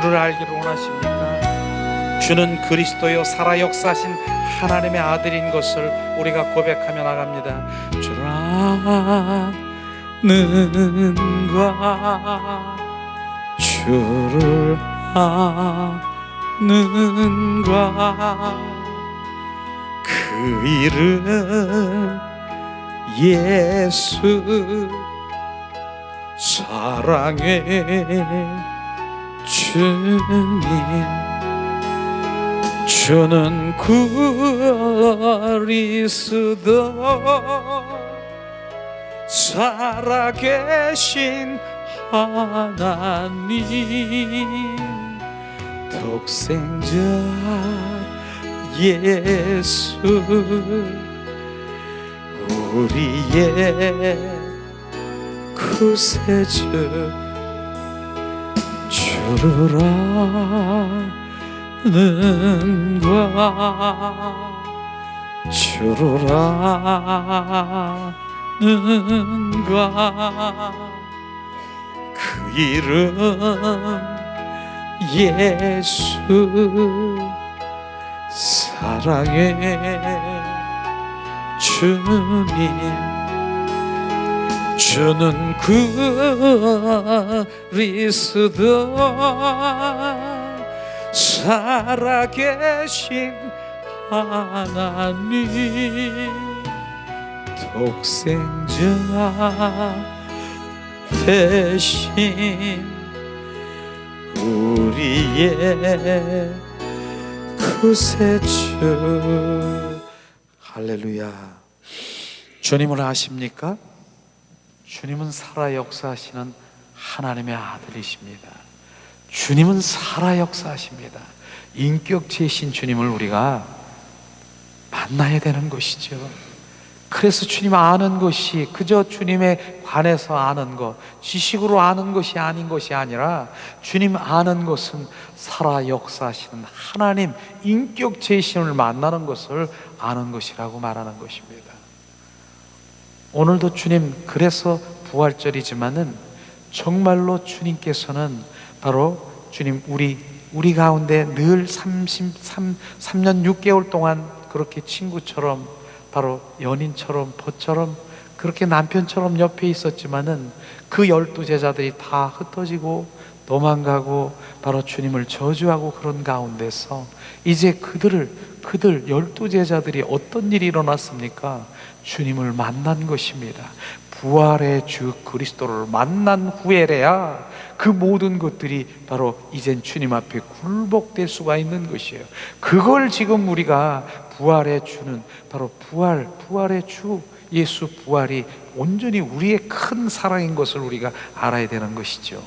주를 알기를 원하십니까? 주는 그리스도여 살아 역사하신 하나님의 아들인 것을 우리가 고백하며 나갑니다. 주를 아는 것, 주를 아는 것, 그 이름 예수, 사랑의 주님. 주는 그리스도 살아계신 하나님, 독생자 예수, 우리의 구세주. 주를 아는 것, 주를 아는 것, 그 이름 예수, 사랑의 주님. 주는 그리스도 살아계신 하나님, 독생자 대신 우리의 구세주. 할렐루야. 주님을 아십니까? 주님은 살아 역사하시는 하나님의 아들이십니다. 주님은 살아 역사하십니다. 인격체이신 주님을 우리가 만나야 되는 것이죠. 그래서 주님 아는 것이 그저 주님에 관해서 아는 것, 지식으로 아는 것이 아닌 것이 아니라 주님 아는 것은 살아 역사하시는 하나님 인격체이심을 만나는 것을 아는 것이라고 말하는 것입니다. 오늘도 주님, 그래서 부활절이지만은 정말로 주님께서는 바로 주님 우리 가운데 늘 3년 6개월 동안 그렇게 친구처럼, 바로 연인처럼, 벗처럼, 그렇게 남편처럼 옆에 있었지만은 그 12제자들이 다 흩어지고 도망가고 바로 주님을 저주하고 그런 가운데서 이제 그들 12제자들이 어떤 일이 일어났습니까? 주님을 만난 것입니다. 부활의 주 그리스도를 만난 후에래야 그 모든 것들이 바로 이젠 주님 앞에 굴복될 수가 있는 것이에요. 그걸 지금 우리가 부활의 주는 바로 부활의 주 예수 부활이 온전히 우리의 큰 사랑인 것을 우리가 알아야 되는 것이죠.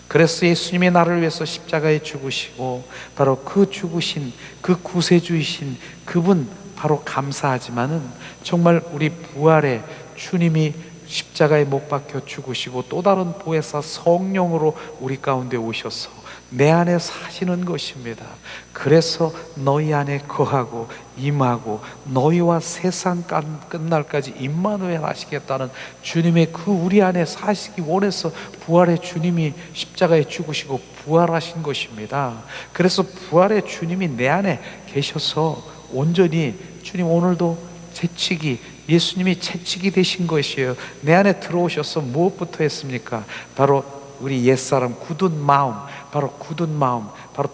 그래서 예수님이 나를 위해서 십자가에 죽으시고 바로 그 죽으신 그 구세주이신 그분 바로 감사하지만은 정말 우리 부활에 주님이 십자가에 못 박혀 죽으시고 또 다른 보혜사 성령으로 우리 가운데 오셔서 내 안에 사시는 것입니다. 그래서 너희 안에 거하고 임하고 너희와 세상 끝날까지 임마누엘 하시겠다는 주님의 그 우리 안에 사시기 원해서 부활의 주님이 십자가에 죽으시고 부활하신 것입니다. 그래서 부활의 주님이 내 안에 계셔서 온전히 주님 오늘도 채찍이 예수님이 채찍이 되신 것이에요. 내 안에 들어오셔서 무엇부터 했습니까? 바로 우리 옛사람 굳은 마음, 바로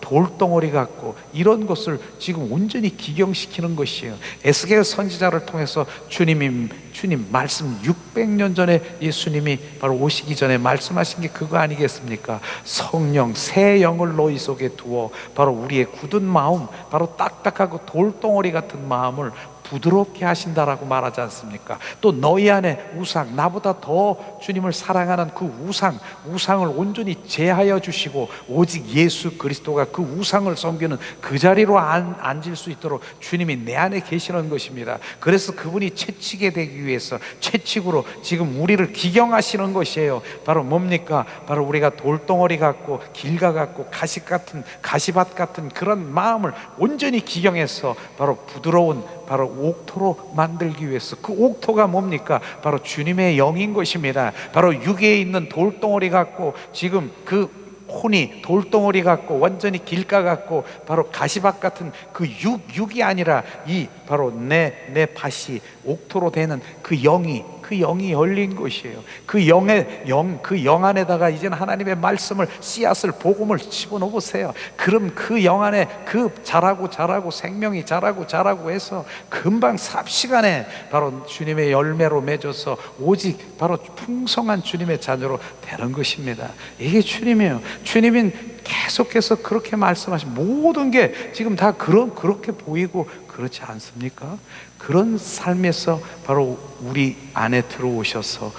돌덩어리 같고 이런 것을 지금 온전히 기경시키는 것이에요. 에스겔 선지자를 통해서 주님 말씀 600년 전에 예수님이 바로 오시기 전에 말씀하신 게 그거 아니겠습니까? 성령 새 영을 너희 속에 두어 바로 우리의 굳은 마음, 바로 딱딱하고 돌덩어리 같은 마음을 부드럽게 하신다라고 말하지 않습니까? 또 너희 안에 우상, 나보다 더 주님을 사랑하는 그 우상을 온전히 제하여 주시고 오직 예수 그리스도가 그 우상을 섬기는 그 자리로 앉을 수 있도록 주님이 내 안에 계시는 것입니다. 그래서 그분이 채찍에 되기 위해서 채찍으로 지금 우리를 기경하시는 것이에요. 바로 뭡니까? 바로 우리가 돌덩어리 같고 길가 같고 가시밭 같은 그런 마음을 온전히 기경해서 바로 부드러운 바로 옥토로 만들기 위해서, 그 옥토가 뭡니까? 바로 주님의 영인 것입니다. 바로 육에 있는 돌덩어리 같고 지금 그 혼이 돌덩어리 같고 완전히 길가 같고 바로 가시밭 같은 그 육이 아니라 이 바로 내 밭이 옥토로 되는 그 영이 열린 것이에요. 그 영 안에다가 이제는 하나님의 말씀을, 씨앗을, 복음을 집어넣어 보세요. 그럼 그 영 안에 그 자라고 생명이 자라고 해서 금방 삽시간에 바로 주님의 열매로 맺어서 오직 바로 풍성한 주님의 자녀로 되는 것입니다. 이게 주님이에요. 주님은 계속해서 그렇게 말씀하신 모든 게 지금 다 그렇게 보이고 그렇지 않습니까? 그런 삶에서 바로 우리 안에 들어오셔서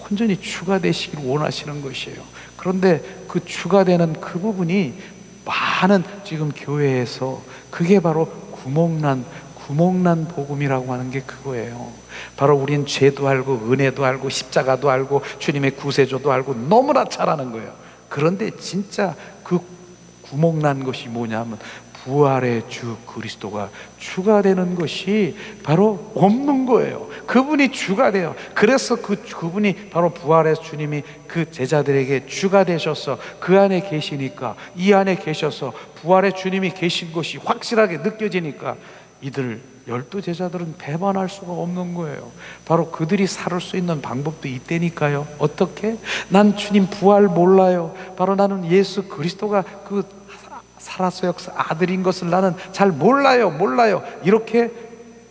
온전히 주가 되시길 원하시는 것이에요. 그런데 그 주가 되는 그 부분이 많은 지금 교회에서 그게 바로 구멍난 복음이라고 하는 게 그거예요. 바로 우린 죄도 알고 은혜도 알고 십자가도 알고 주님의 구세주도 알고 너무나 잘 아는 거예요. 그런데 진짜 그 구멍난 것이 뭐냐면 부활의 주 그리스도가 주가 되는 것이 바로 없는 거예요. 그분이 주가 돼요. 그래서 그분이 바로 부활의 주님이 그 제자들에게 주가 되셔서 그 안에 계시니까, 이 안에 계셔서 부활의 주님이 계신 것이 확실하게 느껴지니까 이들 12 제자들은 배반할 수가 없는 거예요. 바로 그들이 살을 수 있는 방법도 있다니까요. 어떻게? 난 주님 부활 몰라요. 바로 나는 예수 그리스도가 그 살아서 역사 아들인 것을 나는 잘 몰라요. 이렇게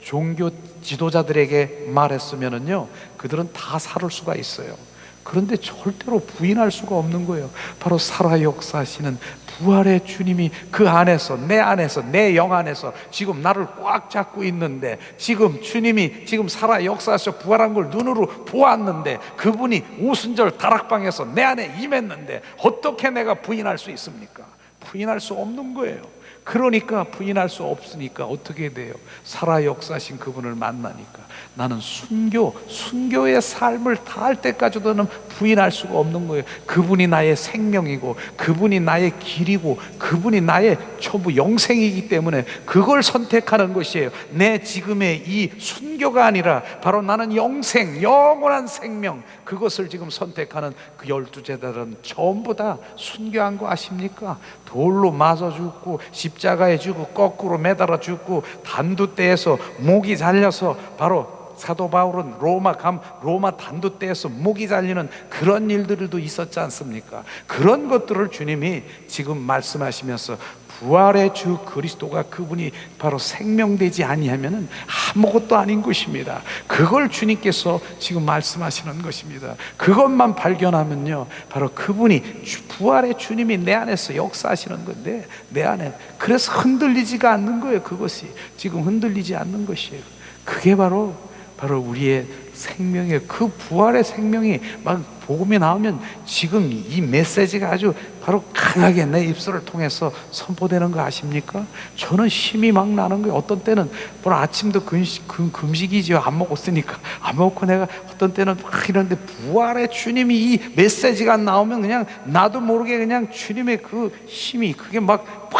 종교 지도자들에게 말했으면은요, 그들은 다 살을 수가 있어요. 그런데 절대로 부인할 수가 없는 거예요. 바로 살아 역사하시는 부활의 주님이 그 안에서, 내 영 안에서 지금 나를 꽉 잡고 있는데, 지금 주님이 지금 살아 역사하셔 부활한 걸 눈으로 보았는데, 그분이 오순절 다락방에서 내 안에 임했는데 어떻게 내가 부인할 수 있습니까? 부인할 수 없는 거예요. 그러니까 부인할 수 없으니까 어떻게 돼요? 살아 역사하신 그분을 만나니까 나는 순교의 삶을 다할 때까지도는 부인할 수가 없는 거예요. 그분이 나의 생명이고, 그분이 나의 길이고, 그분이 나의 전부 영생이기 때문에 그걸 선택하는 것이에요. 내 지금의 이 순교가 아니라 바로 나는 영생, 영원한 생명, 그것을 지금 선택하는 그 12 제자들은 전부 다 순교한 거 아십니까? 돌로 맞아 죽고, 십자가에 죽고, 거꾸로 매달아 죽고, 단두대에서 목이 잘려서, 바로 사도 바울은 로마 단두대에서 목이 잘리는 그런 일들도 있었지 않습니까? 그런 것들을 주님이 지금 말씀하시면서 부활의 주 그리스도가 그분이 바로 생명되지 아니하면은 아무것도 아닌 것입니다. 그걸 주님께서 지금 말씀하시는 것입니다. 그것만 발견하면요, 바로 그분이 부활의 주님이 내 안에서 역사하시는 건데, 내 안에 그래서 흔들리지가 않는 거예요. 그것이 지금 흔들리지 않는 것이에요. 그게 바로 우리의 생명의 그 부활의 생명이 막 복음이 나오면 지금 이 메시지가 아주 바로 강하게 내 입술을 통해서 선포되는 거 아십니까? 저는 힘이 막 나는 거예요. 어떤 때는 아침도 금식이죠. 안 먹었으니까. 안 먹고 내가 어떤 때는 막 이러는데 부활의 주님이 이 메시지가 나오면 그냥 나도 모르게 그냥 주님의 그 힘이 그게 막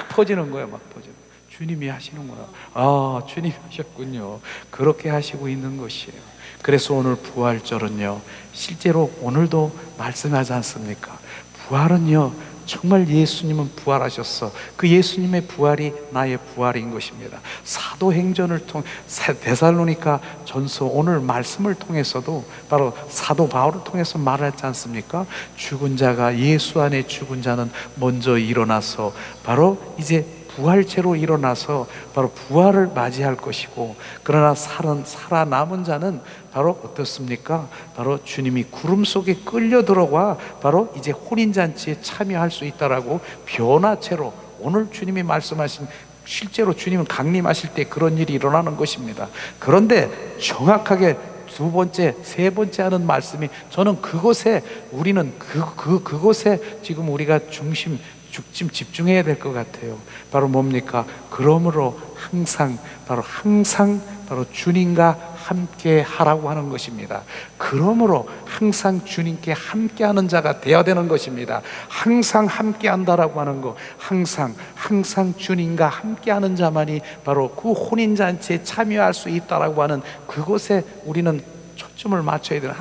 퍼지는 거예요. 막 퍼지는. 주님이 하시는구나. 아, 주님이 하셨군요. 그렇게 하시고 있는 것이에요. 그래서 오늘 부활절은요, 실제로 오늘도 말씀하지 않습니까? 부활은요, 정말 예수님은 부활하셨어. 그 예수님의 부활이 나의 부활인 것입니다. 사도행전을 통해 데살로니가 전서 오늘 말씀을 통해서도 바로 사도 바울을 통해서 말했지 않습니까? 죽은 자가, 예수 안에 죽은 자는 먼저 일어나서 바로 이제 부활체로 일어나서 바로 부활을 맞이할 것이고, 그러나 살아남은 자는 바로 어떻습니까? 바로 주님이 구름 속에 끌려 들어가 바로 이제 혼인잔치에 참여할 수 있다라고 변화체로, 오늘 주님이 말씀하신, 실제로 주님은 강림하실 때 그런 일이 일어나는 것입니다. 그런데 정확하게 두 번째, 세 번째 하는 말씀이, 저는 그곳에 우리는 그곳에 지금 우리가 집중해야 될 것 같아요. 바로 뭡니까? 그러므로 항상 바로 주님과 함께 하라고 하는 것입니다. 그러므로 항상 주님께 함께 하는 자가 되어야 되는 것입니다. 항상 함께 한다라고 하는 거, 항상 주님과 함께 하는 자만이 바로 그 혼인잔치에 참여할 수 있다라고 하는 그곳에 우리는 초점을 맞춰야 돼요.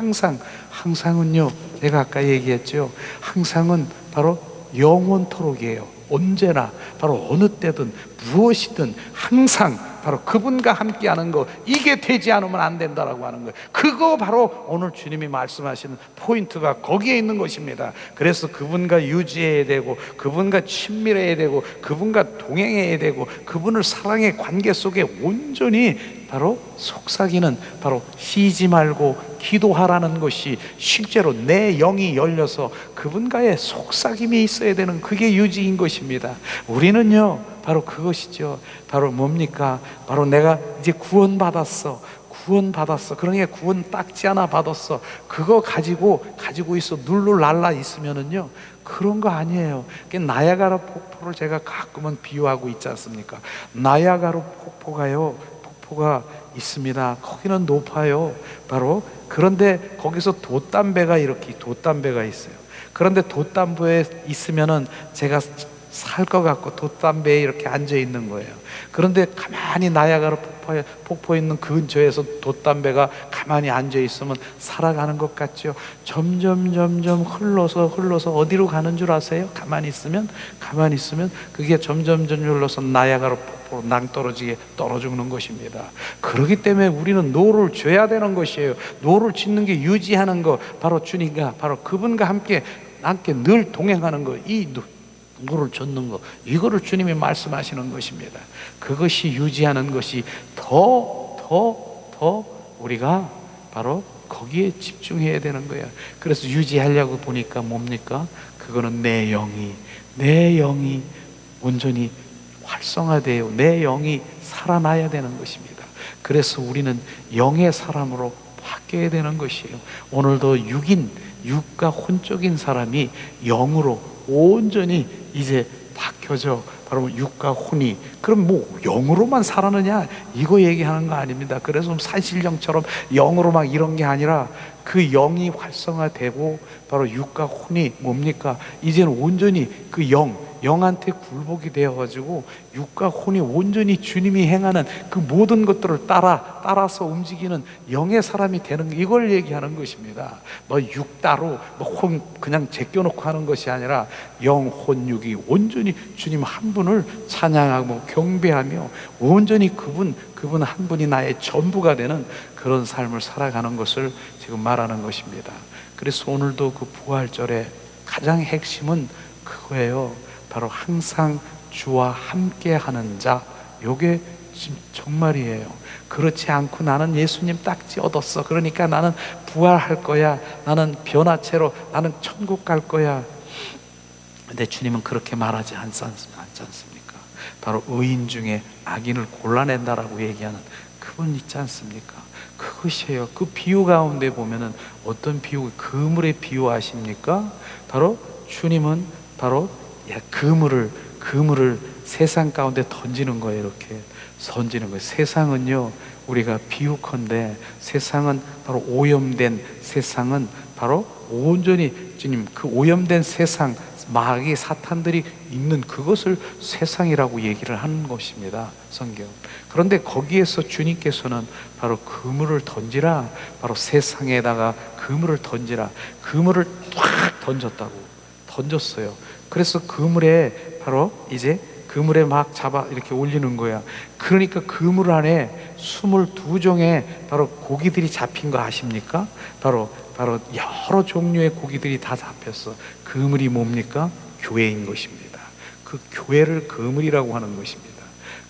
항상은요, 제가 아까 얘기했죠. 항상은 바로 영원토록이에요. 언제나, 바로 어느 때든 무엇이든 항상 바로 그분과 함께하는 거, 이게 되지 않으면 안 된다라고 하는 거예요. 그거 바로 오늘 주님이 말씀하시는 포인트가 거기에 있는 것입니다. 그래서 그분과 유지해야 되고, 그분과 친밀해야 되고, 그분과 동행해야 되고, 그분을 사랑의 관계 속에 온전히 바로 속삭이는, 바로 쉬지 말고 기도하라는 것이 실제로 내 영이 열려서 그분과의 속삭임이 있어야 되는, 그게 유지인 것입니다. 우리는요 바로 그것이죠. 바로 뭡니까? 바로 내가 이제 구원받았어. 그러니까 구원 딱지 하나 받았어. 그거 가지고 있어 룰루랄라 있으면은요, 그런 거 아니에요. 나야가라 폭포를 제가 가끔은 비유하고 있지 않습니까? 나야가라 폭포가 있습니다. 거기는 높아요. 바로 그런데 거기서 돛담배가 있어요. 그런데 돛담배에 있으면은 제가 살 것 같고 돛담배에 이렇게 앉아 있는 거예요. 그런데 가만히 나야가라 폭포에 있는 그 근처에서 돛담배가 가만히 앉아 있으면 살아가는 것 같죠. 점점 흘러서 어디로 가는 줄 아세요? 가만히 있으면 그게 점점 흘러서 나야가라 폭포로 낭떠러지게 떨어 죽는 것입니다. 그렇기 때문에 우리는 노를 쥐어야 되는 것이에요. 노를 짓는 게 유지하는 거, 바로 주님과 바로 그분과 함께 늘 동행하는 거, 이 노를 젓는 거, 이거를 주님이 말씀하시는 것입니다. 그것이 유지하는 것이 더 우리가 바로 거기에 집중해야 되는 거야. 그래서 유지하려고 보니까 뭡니까? 그거는 내 영이 온전히 활성화돼요. 내 영이 살아나야 되는 것입니다. 그래서 우리는 영의 사람으로 바뀌어야 되는 것이에요. 오늘도 육과 혼적인 사람이 영으로 온전히 이제 바뀌어져. 바로 육과 혼이. 그럼 뭐 영으로만 살았느냐, 이거 얘기하는 거 아닙니다. 그래서 산신령처럼 영으로 막 이런 게 아니라 그 영이 활성화되고 바로 육과 혼이 뭡니까? 이제는 온전히 그 영한테 굴복이 되어가지고 육과 혼이 온전히 주님이 행하는 그 모든 것들을 따라서 움직이는 영의 사람이 되는 거, 이걸 얘기하는 것입니다. 뭐 육 따로 혼 그냥 제껴놓고 하는 것이 아니라 영, 혼, 육이 온전히 주님 한 분을 찬양하고 경배하며 온전히 그분 한 분이 나의 전부가 되는 그런 삶을 살아가는 것을 지금 말하는 것입니다. 그래서 오늘도 그 부활절에 가장 핵심은 그거예요. 바로 항상 주와 함께하는 자. 요게 정말이에요. 그렇지 않고 나는 예수님 딱지 얻었어, 그러니까 나는 부활할 거야, 나는 변화체로 나는 천국 갈 거야. 근데 주님은 그렇게 말하지 않지 않습니까? 바로 의인 중에 악인을 골라낸다라고 얘기하는 그분 있지 않습니까? 그것이에요. 그 비유 가운데 보면은 어떤 비유, 그물의 비유 아십니까? 바로 주님은 바로 그물을 세상 가운데 던지는 거예요. 이렇게 던지는 거예요. 세상은요, 우리가 비유컨대 세상은 바로 오염된 세상은 바로 온전히 주님 그 오염된 세상, 마귀 사탄들이 있는 그것을 세상이라고 얘기를 하는 것입니다, 성경. 그런데 거기에서 주님께서는 바로 그물을 던지라, 바로 세상에다가 그물을 던지라, 그물을 탁 던졌어요. 그래서 그물에 바로 이제 그물에 막 잡아 이렇게 올리는 거야. 그러니까 그물 안에 22종의 바로 고기들이 잡힌 거 아십니까? 바로 여러 종류의 고기들이 다 잡혔어. 그물이 뭡니까? 교회인 것입니다. 그 교회를 그물이라고 하는 것입니다.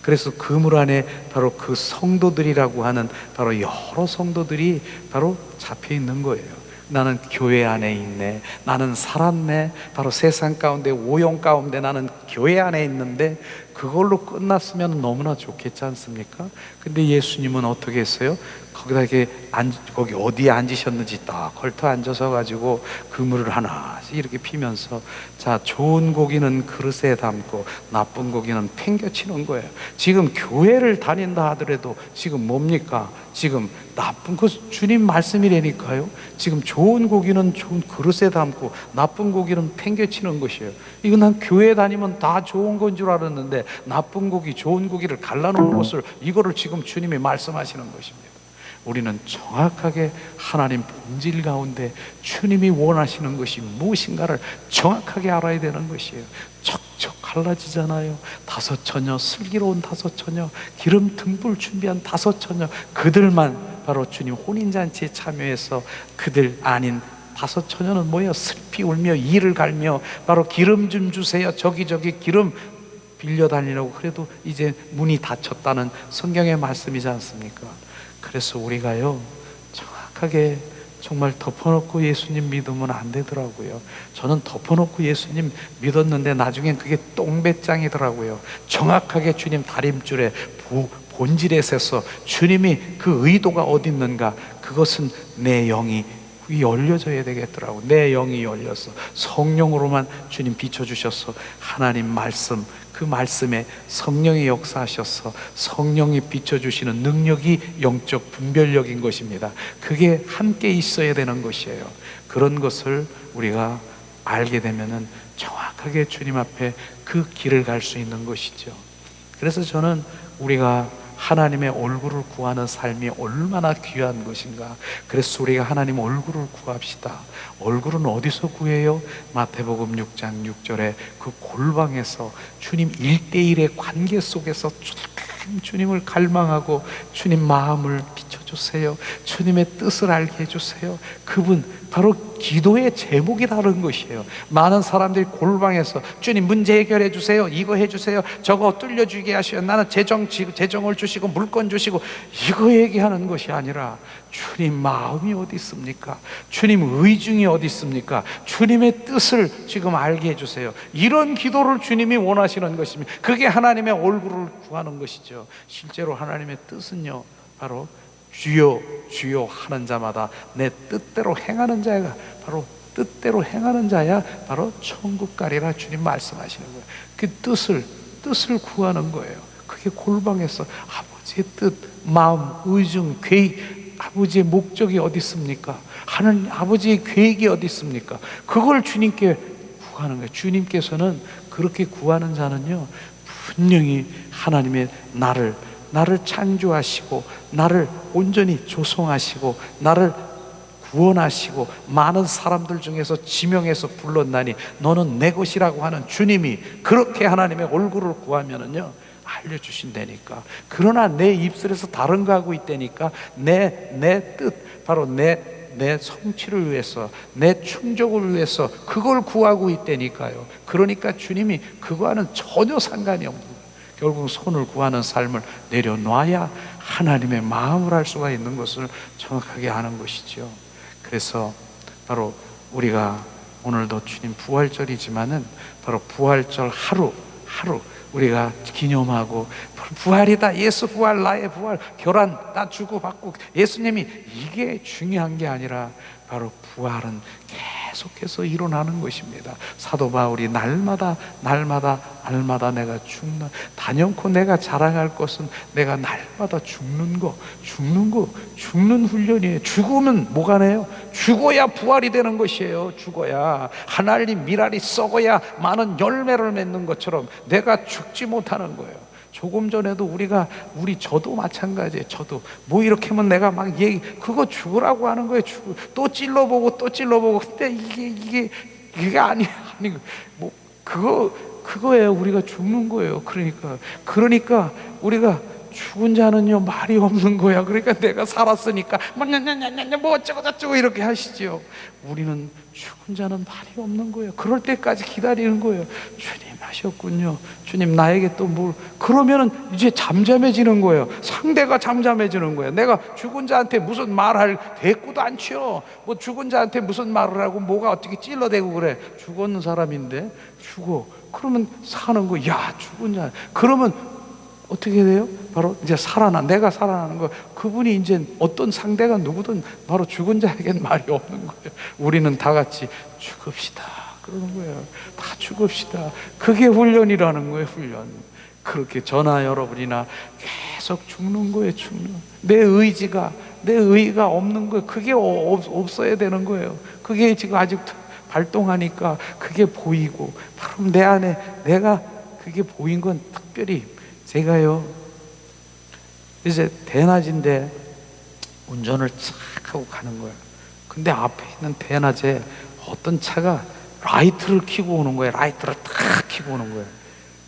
그래서 그물 안에 바로 그 성도들이라고 하는 바로 여러 성도들이 바로 잡혀 있는 거예요. 나는 교회 안에 있네, 나는 살았네, 바로 세상 가운데 오용 가운데 나는 교회 안에 있는데, 그걸로 끝났으면 너무나 좋겠지 않습니까? 근데 예수님은 어떻게 했어요? 거기다 이렇게 거기 어디에 앉으셨는지 딱 걸터 앉아서 가지고 그물을 하나씩 이렇게 피면서, 자, 좋은 고기는 그릇에 담고 나쁜 고기는 팽겨치는 거예요. 지금 교회를 다닌다 하더라도 지금 뭡니까? 지금 나쁜 거 주님 말씀이라니까요. 지금 좋은 고기는 좋은 그릇에 담고 나쁜 고기는 팽겨치는 것이에요. 이거 난 교회 다니면 다 좋은 건 줄 알았는데 나쁜 고기, 좋은 고기를 갈라놓은 것을, 이거를 지금 주님이 말씀하시는 것입니다. 우리는 정확하게 하나님 본질 가운데 주님이 원하시는 것이 무엇인가를 정확하게 알아야 되는 것이에요. 척척 갈라지잖아요. 다섯 처녀, 슬기로운 다섯 처녀, 기름 등불 준비한 다섯 처녀, 그들만 바로 주님 혼인잔치에 참여해서 그들 아닌 다섯 처녀는 뭐예요? 슬피 울며 이를 갈며 바로 기름 좀 주세요. 저기저기 기름 빌려 다니려고 그래도 이제 문이 닫혔다는 성경의 말씀이지 않습니까? 그래서 우리가요 정확하게 정말 덮어놓고 예수님 믿으면 안 되더라고요. 저는 덮어놓고 예수님 믿었는데 나중엔 그게 똥배짱이더라고요. 정확하게 주님 다림줄에 본질에 서서 주님이 그 의도가 어디 있는가, 그것은 내 영이 열려져야 되겠더라고. 내 영이 열려서 성령으로만 주님 비춰주셔서 하나님 말씀, 그 말씀에 성령이 역사하셔서 성령이 비춰주시는 능력이 영적 분별력인 것입니다. 그게 함께 있어야 되는 것이에요. 그런 것을 우리가 알게 되면은 정확하게 주님 앞에 그 길을 갈 수 있는 것이죠. 그래서 저는 우리가 하나님의 얼굴을 구하는 삶이 얼마나 귀한 것인가. 그래서 우리가 하나님 얼굴을 구합시다. 얼굴은 어디서 구해요? 마태복음 6장 6절에 그 골방에서 주님 1대1의 관계 속에서 주님을 갈망하고 주님 마음을 비춰주세요. 주님의 뜻을 알게 해주세요. 그분 바로 기도의 제목이 다른 것이에요. 많은 사람들이 골방에서 주님 문제 해결해 주세요, 이거 해주세요, 저거 뚫려주게 하셔요, 나는 재정을 주시고 물건 주시고, 이거 얘기하는 것이 아니라 주님 마음이 어디 있습니까? 주님 의중이 어디 있습니까? 주님의 뜻을 지금 알게 해주세요. 이런 기도를 주님이 원하시는 것입니다. 그게 하나님의 얼굴을 구하는 것이죠. 실제로 하나님의 뜻은요 바로 주여 주여 하는 자마다 내 뜻대로 행하는 자가 바로 뜻대로 행하는 자야 바로 천국 가리라 주님 말씀하시는 거예요. 그 뜻을 구하는 거예요. 그게 골방에서 아버지의 뜻, 마음, 의중, 계획, 아버지의 목적이 어디 있습니까? 하나님 아버지의 계획이 어디 있습니까? 그걸 주님께 구하는 거예요. 주님께서는 그렇게 구하는 자는요 분명히 하나님의 나를 창조하시고 나를 온전히 조성하시고 나를 구원하시고 많은 사람들 중에서 지명해서 불렀나니 너는 내 것이라고 하는 주님이 그렇게 하나님의 얼굴을 구하면은요 알려주신다니까. 그러나 내 입술에서 다른 거 하고 있다니까. 내 뜻, 바로 내 성취를 위해서, 내 충족을 위해서 그걸 구하고 있다니까요. 그러니까 주님이 그거와는 전혀 상관이 없는 거예요. 결국 손을 구하는 삶을 내려놔야 하나님의 마음을 알 수가 있는 것을 정확하게 아는 것이죠. 그래서 바로 우리가 오늘도 주님 부활절이지만은 바로 부활절 하루 우리가 기념하고 부활이다, 예수 부활, 나의 부활, 결혼 나 주고받고 예수님이, 이게 중요한 게 아니라 바로 부활은 계속해서 일어나는 것입니다. 사도 바울이 날마다 내가 단연코 내가 자랑할 것은 내가 날마다 죽는 훈련이에요. 죽으면 뭐가 돼요? 죽어야 부활이 되는 것이에요. 죽어야 하나님 밀알이 썩어야 많은 열매를 맺는 것처럼 내가 죽지 못하는 거예요. 조금 전에도 저도 마찬가지예요. 저도 뭐 이렇게 하면 내가 막 그거 죽으라고 하는 거예요. 또 찔러보고 근데 이게 아니 뭐 그거예요. 우리가 죽는 거예요. 그러니까 우리가 죽은 자는요 말이 없는 거야. 그러니까 내가 살았으니까 뭐 어쩌고 저쩌고 이렇게 하시죠. 우리는 죽은 자는 말이 없는 거예요. 그럴 때까지 기다리는 거예요. 주님 하셨군요. 주님 나에게 또 뭘, 그러면은 이제 잠잠해지는 거예요. 상대가 잠잠해지는 거예요. 내가 죽은 자한테 무슨 말할 대꾸도 안 치요. 뭐 죽은 자한테 무슨 말을 하고 뭐가 어떻게 찔러대고 그래. 죽었는 사람인데 죽어. 그러면 사는 거. 야 죽은 자. 그러면 어떻게 돼요? 바로 이제 내가 살아나는 거. 그분이 이제 어떤 상대가 누구든 바로 죽은 자에겐 말이 없는 거예요. 우리는 다 같이 죽읍시다 그러는 거예요. 다 죽읍시다. 그게 훈련이라는 거예요. 훈련. 그렇게 저나 여러분이나 계속 죽는 거예요. 내 의의가 없는 거예요. 그게 없어야 되는 거예요. 그게 지금 아직 발동하니까 그게 보이고, 바로 내 안에 내가 그게 보인 건 특별히 제가요 이제 대낮인데 운전을 싹 하고 가는 거야. 근데 앞에 있는 대낮에 어떤 차가 라이트를 켜고 오는 거야. 라이트를 탁 켜고 오는 거야.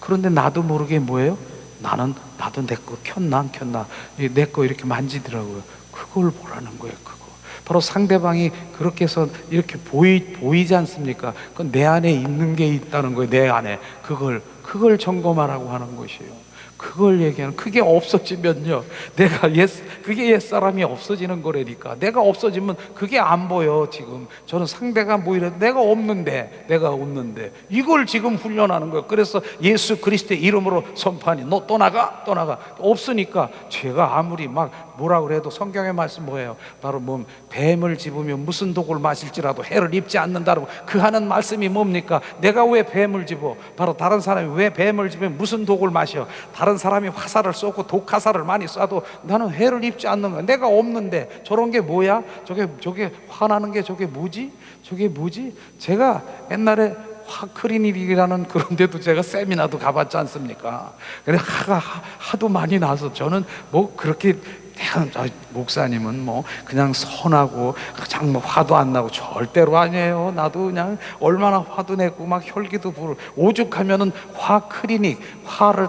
그런데 나도 모르게 뭐예요? 나도 내 거 켰나 안 켰나 내 거 이렇게 만지더라고요. 그걸 보라는 거예요. 그거 바로 상대방이 그렇게 해서 이렇게 보이지 않습니까? 그건 내 안에 있는 게 있다는 거예요. 내 안에 그걸 점검하라고 하는 것이에요. 그걸 얘기하는, 그게 없어지면요, 그게 옛사람이 없어지는 거라니까. 내가 없어지면 그게 안 보여. 지금 저는 상대가 보이려, 내가 없는데 이걸 지금 훈련하는 거예요. 그래서 예수 그리스도의 이름으로 선포하니 너 떠나가 없으니까. 죄가 아무리 막 뭐라 그래도 성경의 말씀 뭐예요? 바로 뭐 뱀을 집으면 무슨 독을 마실지라도 해를 입지 않는다고 그 하는 말씀이 뭡니까? 내가 왜 뱀을 집어? 바로 다른 사람이 왜 뱀을 집으면 무슨 독을 마셔? 다른 사람이 화살을 쏘고 독화살을 많이 쏴도 나는 해를 입지 않는 거야. 내가 없는데 저런 게 뭐야? 저게 화나는 게 저게 뭐지? 제가 옛날에 화크리닉이라는 그런 데도 제가 세미나도 가봤지 않습니까? 근데 화가 하도 많이 나서 저는 뭐 그렇게 목사님은 뭐 그냥 선하고 그냥 뭐 화도 안 나고 절대로 아니에요. 나도 그냥 얼마나 화도 내고 막 혈기도 부르고 오죽하면은 화크리닉, 화를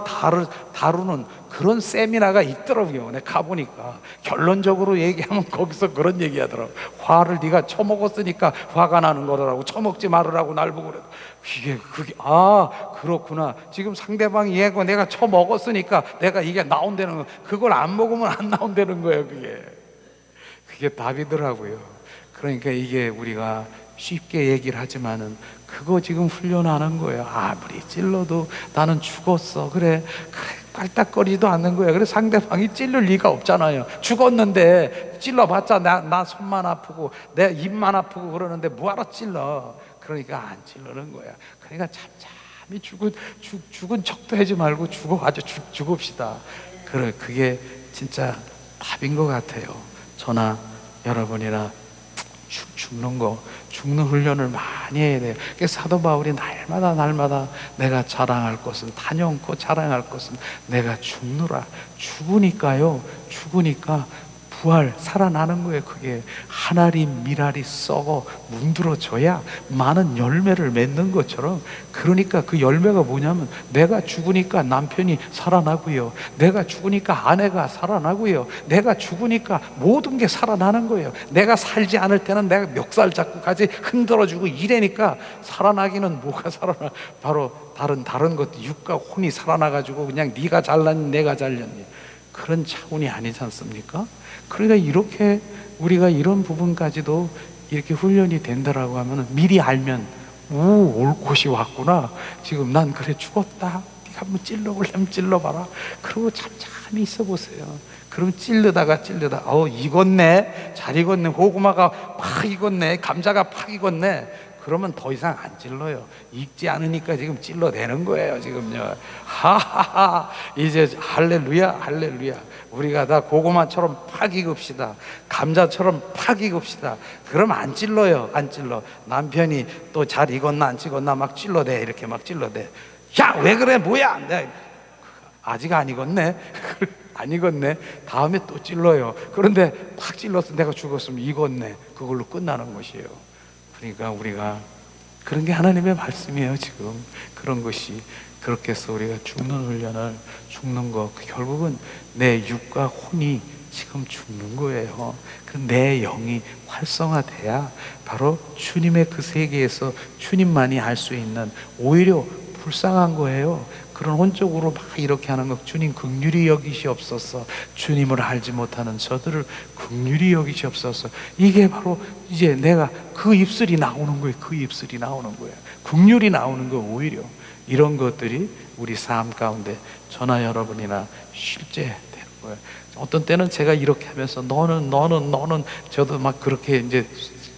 다루는 그런 세미나가 있더라고요. 내가 가보니까 결론적으로 얘기하면 거기서 그런 얘기하더라고. 화를 네가 처먹었으니까 화가 나는 거라고. 처먹지 말으라고 날 보고 그래. 그게 그렇구나. 지금 상대방이 얘고 내가 처먹었으니까 내가 이게 나온다는 거. 그걸 안 먹으면 안 나온다는 거예요. 그게 답이더라고요. 그러니까 이게 우리가 쉽게 얘기를 하지만은 그거 지금 훈련하는 거예요. 아무리 찔러도 나는 죽었어. 그래 깔딱거리지도 않는 거예요. 그래서 상대방이 찔릴 리가 없잖아요. 죽었는데 찔러봤자 나 손만 아프고 내 입만 아프고 그러는데 뭐하러 찔러. 그러니까 안 찔르는 거야. 그러니까 잠잠히 죽은 척도 하지 말고 죽읍시다. 그게 진짜 답인 것 같아요. 저나 여러분이나 죽는 훈련을 많이 해야 돼요. 그래서 사도 바울이 날마다 내가 자랑할 것은 단연코 자랑할 것은 내가 죽으니까 부활 살아나는 거예요. 그게 하나리 미랄이 썩어 문드러져야 많은 열매를 맺는 것처럼. 그러니까 그 열매가 뭐냐면 내가 죽으니까 남편이 살아나고요, 내가 죽으니까 아내가 살아나고요, 내가 죽으니까 모든 게 살아나는 거예요. 내가 살지 않을 때는 내가 멱살 잡고 같이 흔들어주고 이래니까 살아나기는 뭐가 살아나? 바로 다른 것, 육과 혼이 살아나가지고 그냥 네가 잘났니 내가 잘렸니 그런 차원이 아니지 않습니까? 그러니까 이렇게 우리가 이런 부분까지도 이렇게 훈련이 된다라고 하면 미리 알면 올 곳이 왔구나. 지금 난 그래 죽었다. 네가 한번 찔러보려면 찔러봐라. 그러고 잠잠히 있어 보세요. 그럼 찔르다가 익었네, 잘 익었네, 고구마가 팍 익었네, 감자가 팍 익었네. 그러면 더 이상 안 찔러요. 익지 않으니까 지금 찔러대는 거예요. 지금요. 하하하. 이제 할렐루야. 우리가 다 고구마처럼 팍 익읍시다. 감자처럼 팍 익읍시다. 그럼 안 찔러요. 안 찔러. 남편이 또 잘 익었나 안 익었나 막 찔러대. 이렇게 막 찔러대. 야, 왜 그래? 뭐야? 아직 안 익었네. 안 익었네. 다음에 또 찔러요. 그런데 팍 찔러서 내가 죽었으면 익었네. 그걸로 끝나는 것이에요. 그러니까 우리가 그런 게 하나님의 말씀이에요. 지금 그런 것이 그렇게 해서 우리가 죽는 거 결국은 내 육과 혼이 지금 죽는 거예요. 내 영이 활성화돼야 바로 주님의 그 세계에서 주님만이 알 수 있는, 오히려 불쌍한 거예요. 그런 혼적으로 막 이렇게 하는 거. 주님 긍휼히 여기시옵소서. 주님을 알지 못하는 저들을 긍휼히 여기시옵소서. 이게 바로 이제 내가 그 입술이 나오는 거예요. 긍휼이 나오는 거. 오히려 이런 것들이 우리 삶 가운데 저나 여러분이나 실제 되는 거예요. 어떤 때는 제가 이렇게 하면서 너는 저도 막 그렇게 이제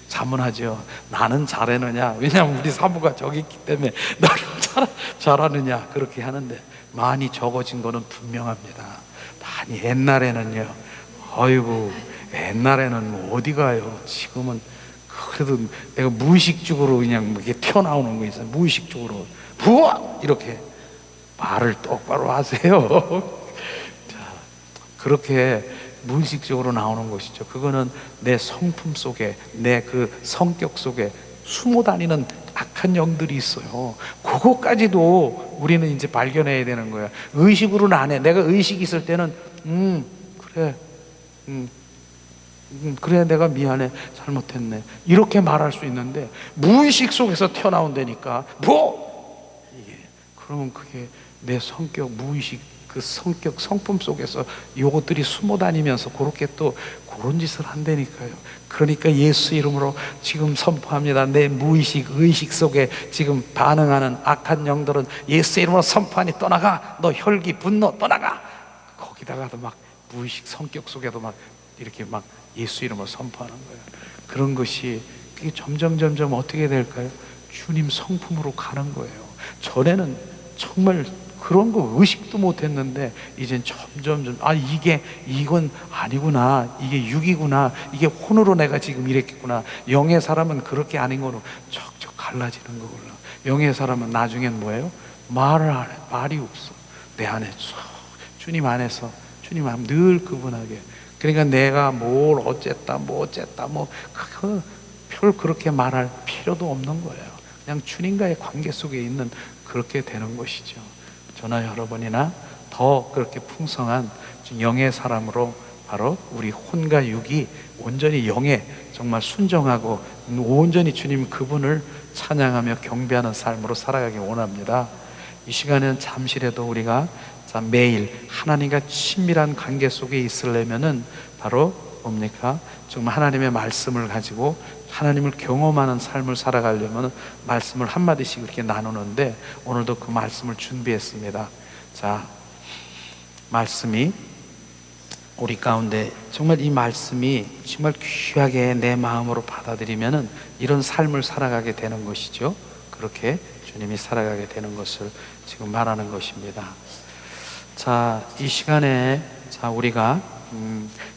자문하죠. 나는 잘하느냐? 왜냐하면 우리 사부가 저기 있기 때문에 나는 잘하느냐 그렇게 하는데, 많이 적어진 거는 분명합니다. 많이 옛날에는요, 옛날에는 뭐 어디 가요? 지금은 그래도 내가 무의식적으로 그냥 이렇게 튀어나오는 거 있어요. 무의식적으로 부어 이렇게 말을 똑바로 하세요. 자, 그렇게 무의식적으로 나오는 것이죠. 그거는 내 성품 속에, 내 그 성격 속에 숨어 다니는 악한 영들이 있어요. 그거까지도 우리는 이제 발견해야 되는 거야. 의식으로는 안 해. 내가 의식이 있을 때는 그래, 그래, 내가 미안해, 잘못했네, 이렇게 말할 수 있는데, 무의식 속에서 튀어나온다니까 이게, 그러면 그게 내 성격, 무의식 그 성격, 성품 속에서 요것들이 숨어 다니면서 그렇게 또 그런 짓을 한다니까요. 그러니까 예수 이름으로 지금 선포합니다. 내 무의식, 의식 속에 지금 반응하는 악한 영들은 예수 이름으로 선포하니 떠나가. 너 혈기, 분노 떠나가. 거기다가도 막 무의식 성격 속에도 막 이렇게 막 예수 이름으로 선포하는 거예요. 그런 것이 그게 점점 어떻게 될까요? 주님 성품으로 가는 거예요. 전에는 정말 그런 거 의식도 못했는데 이젠 점점 이건 아니구나, 이게 육이구나, 이게 혼으로 내가 지금 이랬겠구나. 영의 사람은 그렇게 아닌 거로 척척 갈라지는 거구나. 영의 사람은 나중엔 뭐예요? 말을 안 해. 말이 없어. 내 안에 주님 안에서, 주님 안에 늘 그분하게. 그러니까 내가 뭘 어쨌다 별 그렇게 말할 필요도 없는 거예요. 그냥 주님과의 관계 속에 있는 그렇게 되는 것이죠. 저나 여러분이나 더 그렇게 풍성한 영의 사람으로 바로 우리 혼과 육이 온전히 영에 정말 순종하고 온전히 주님 그분을 찬양하며 경배하는 삶으로 살아가기 원합니다. 이 시간에는 잠시라도 우리가 매일 하나님과 친밀한 관계 속에 있으려면은 바로 뭡니까? 정말 하나님의 말씀을 가지고 하나님을 경험하는 삶을 살아가려면 말씀을 한마디씩 이렇게 나누는데, 오늘도 그 말씀을 준비했습니다. 자, 말씀이 우리 가운데 정말 이 말씀이 정말 귀하게 내 마음으로 받아들이면은 이런 삶을 살아가게 되는 것이죠. 그렇게 주님이 살아가게 되는 것을 지금 말하는 것입니다. 자, 이 시간에 우리가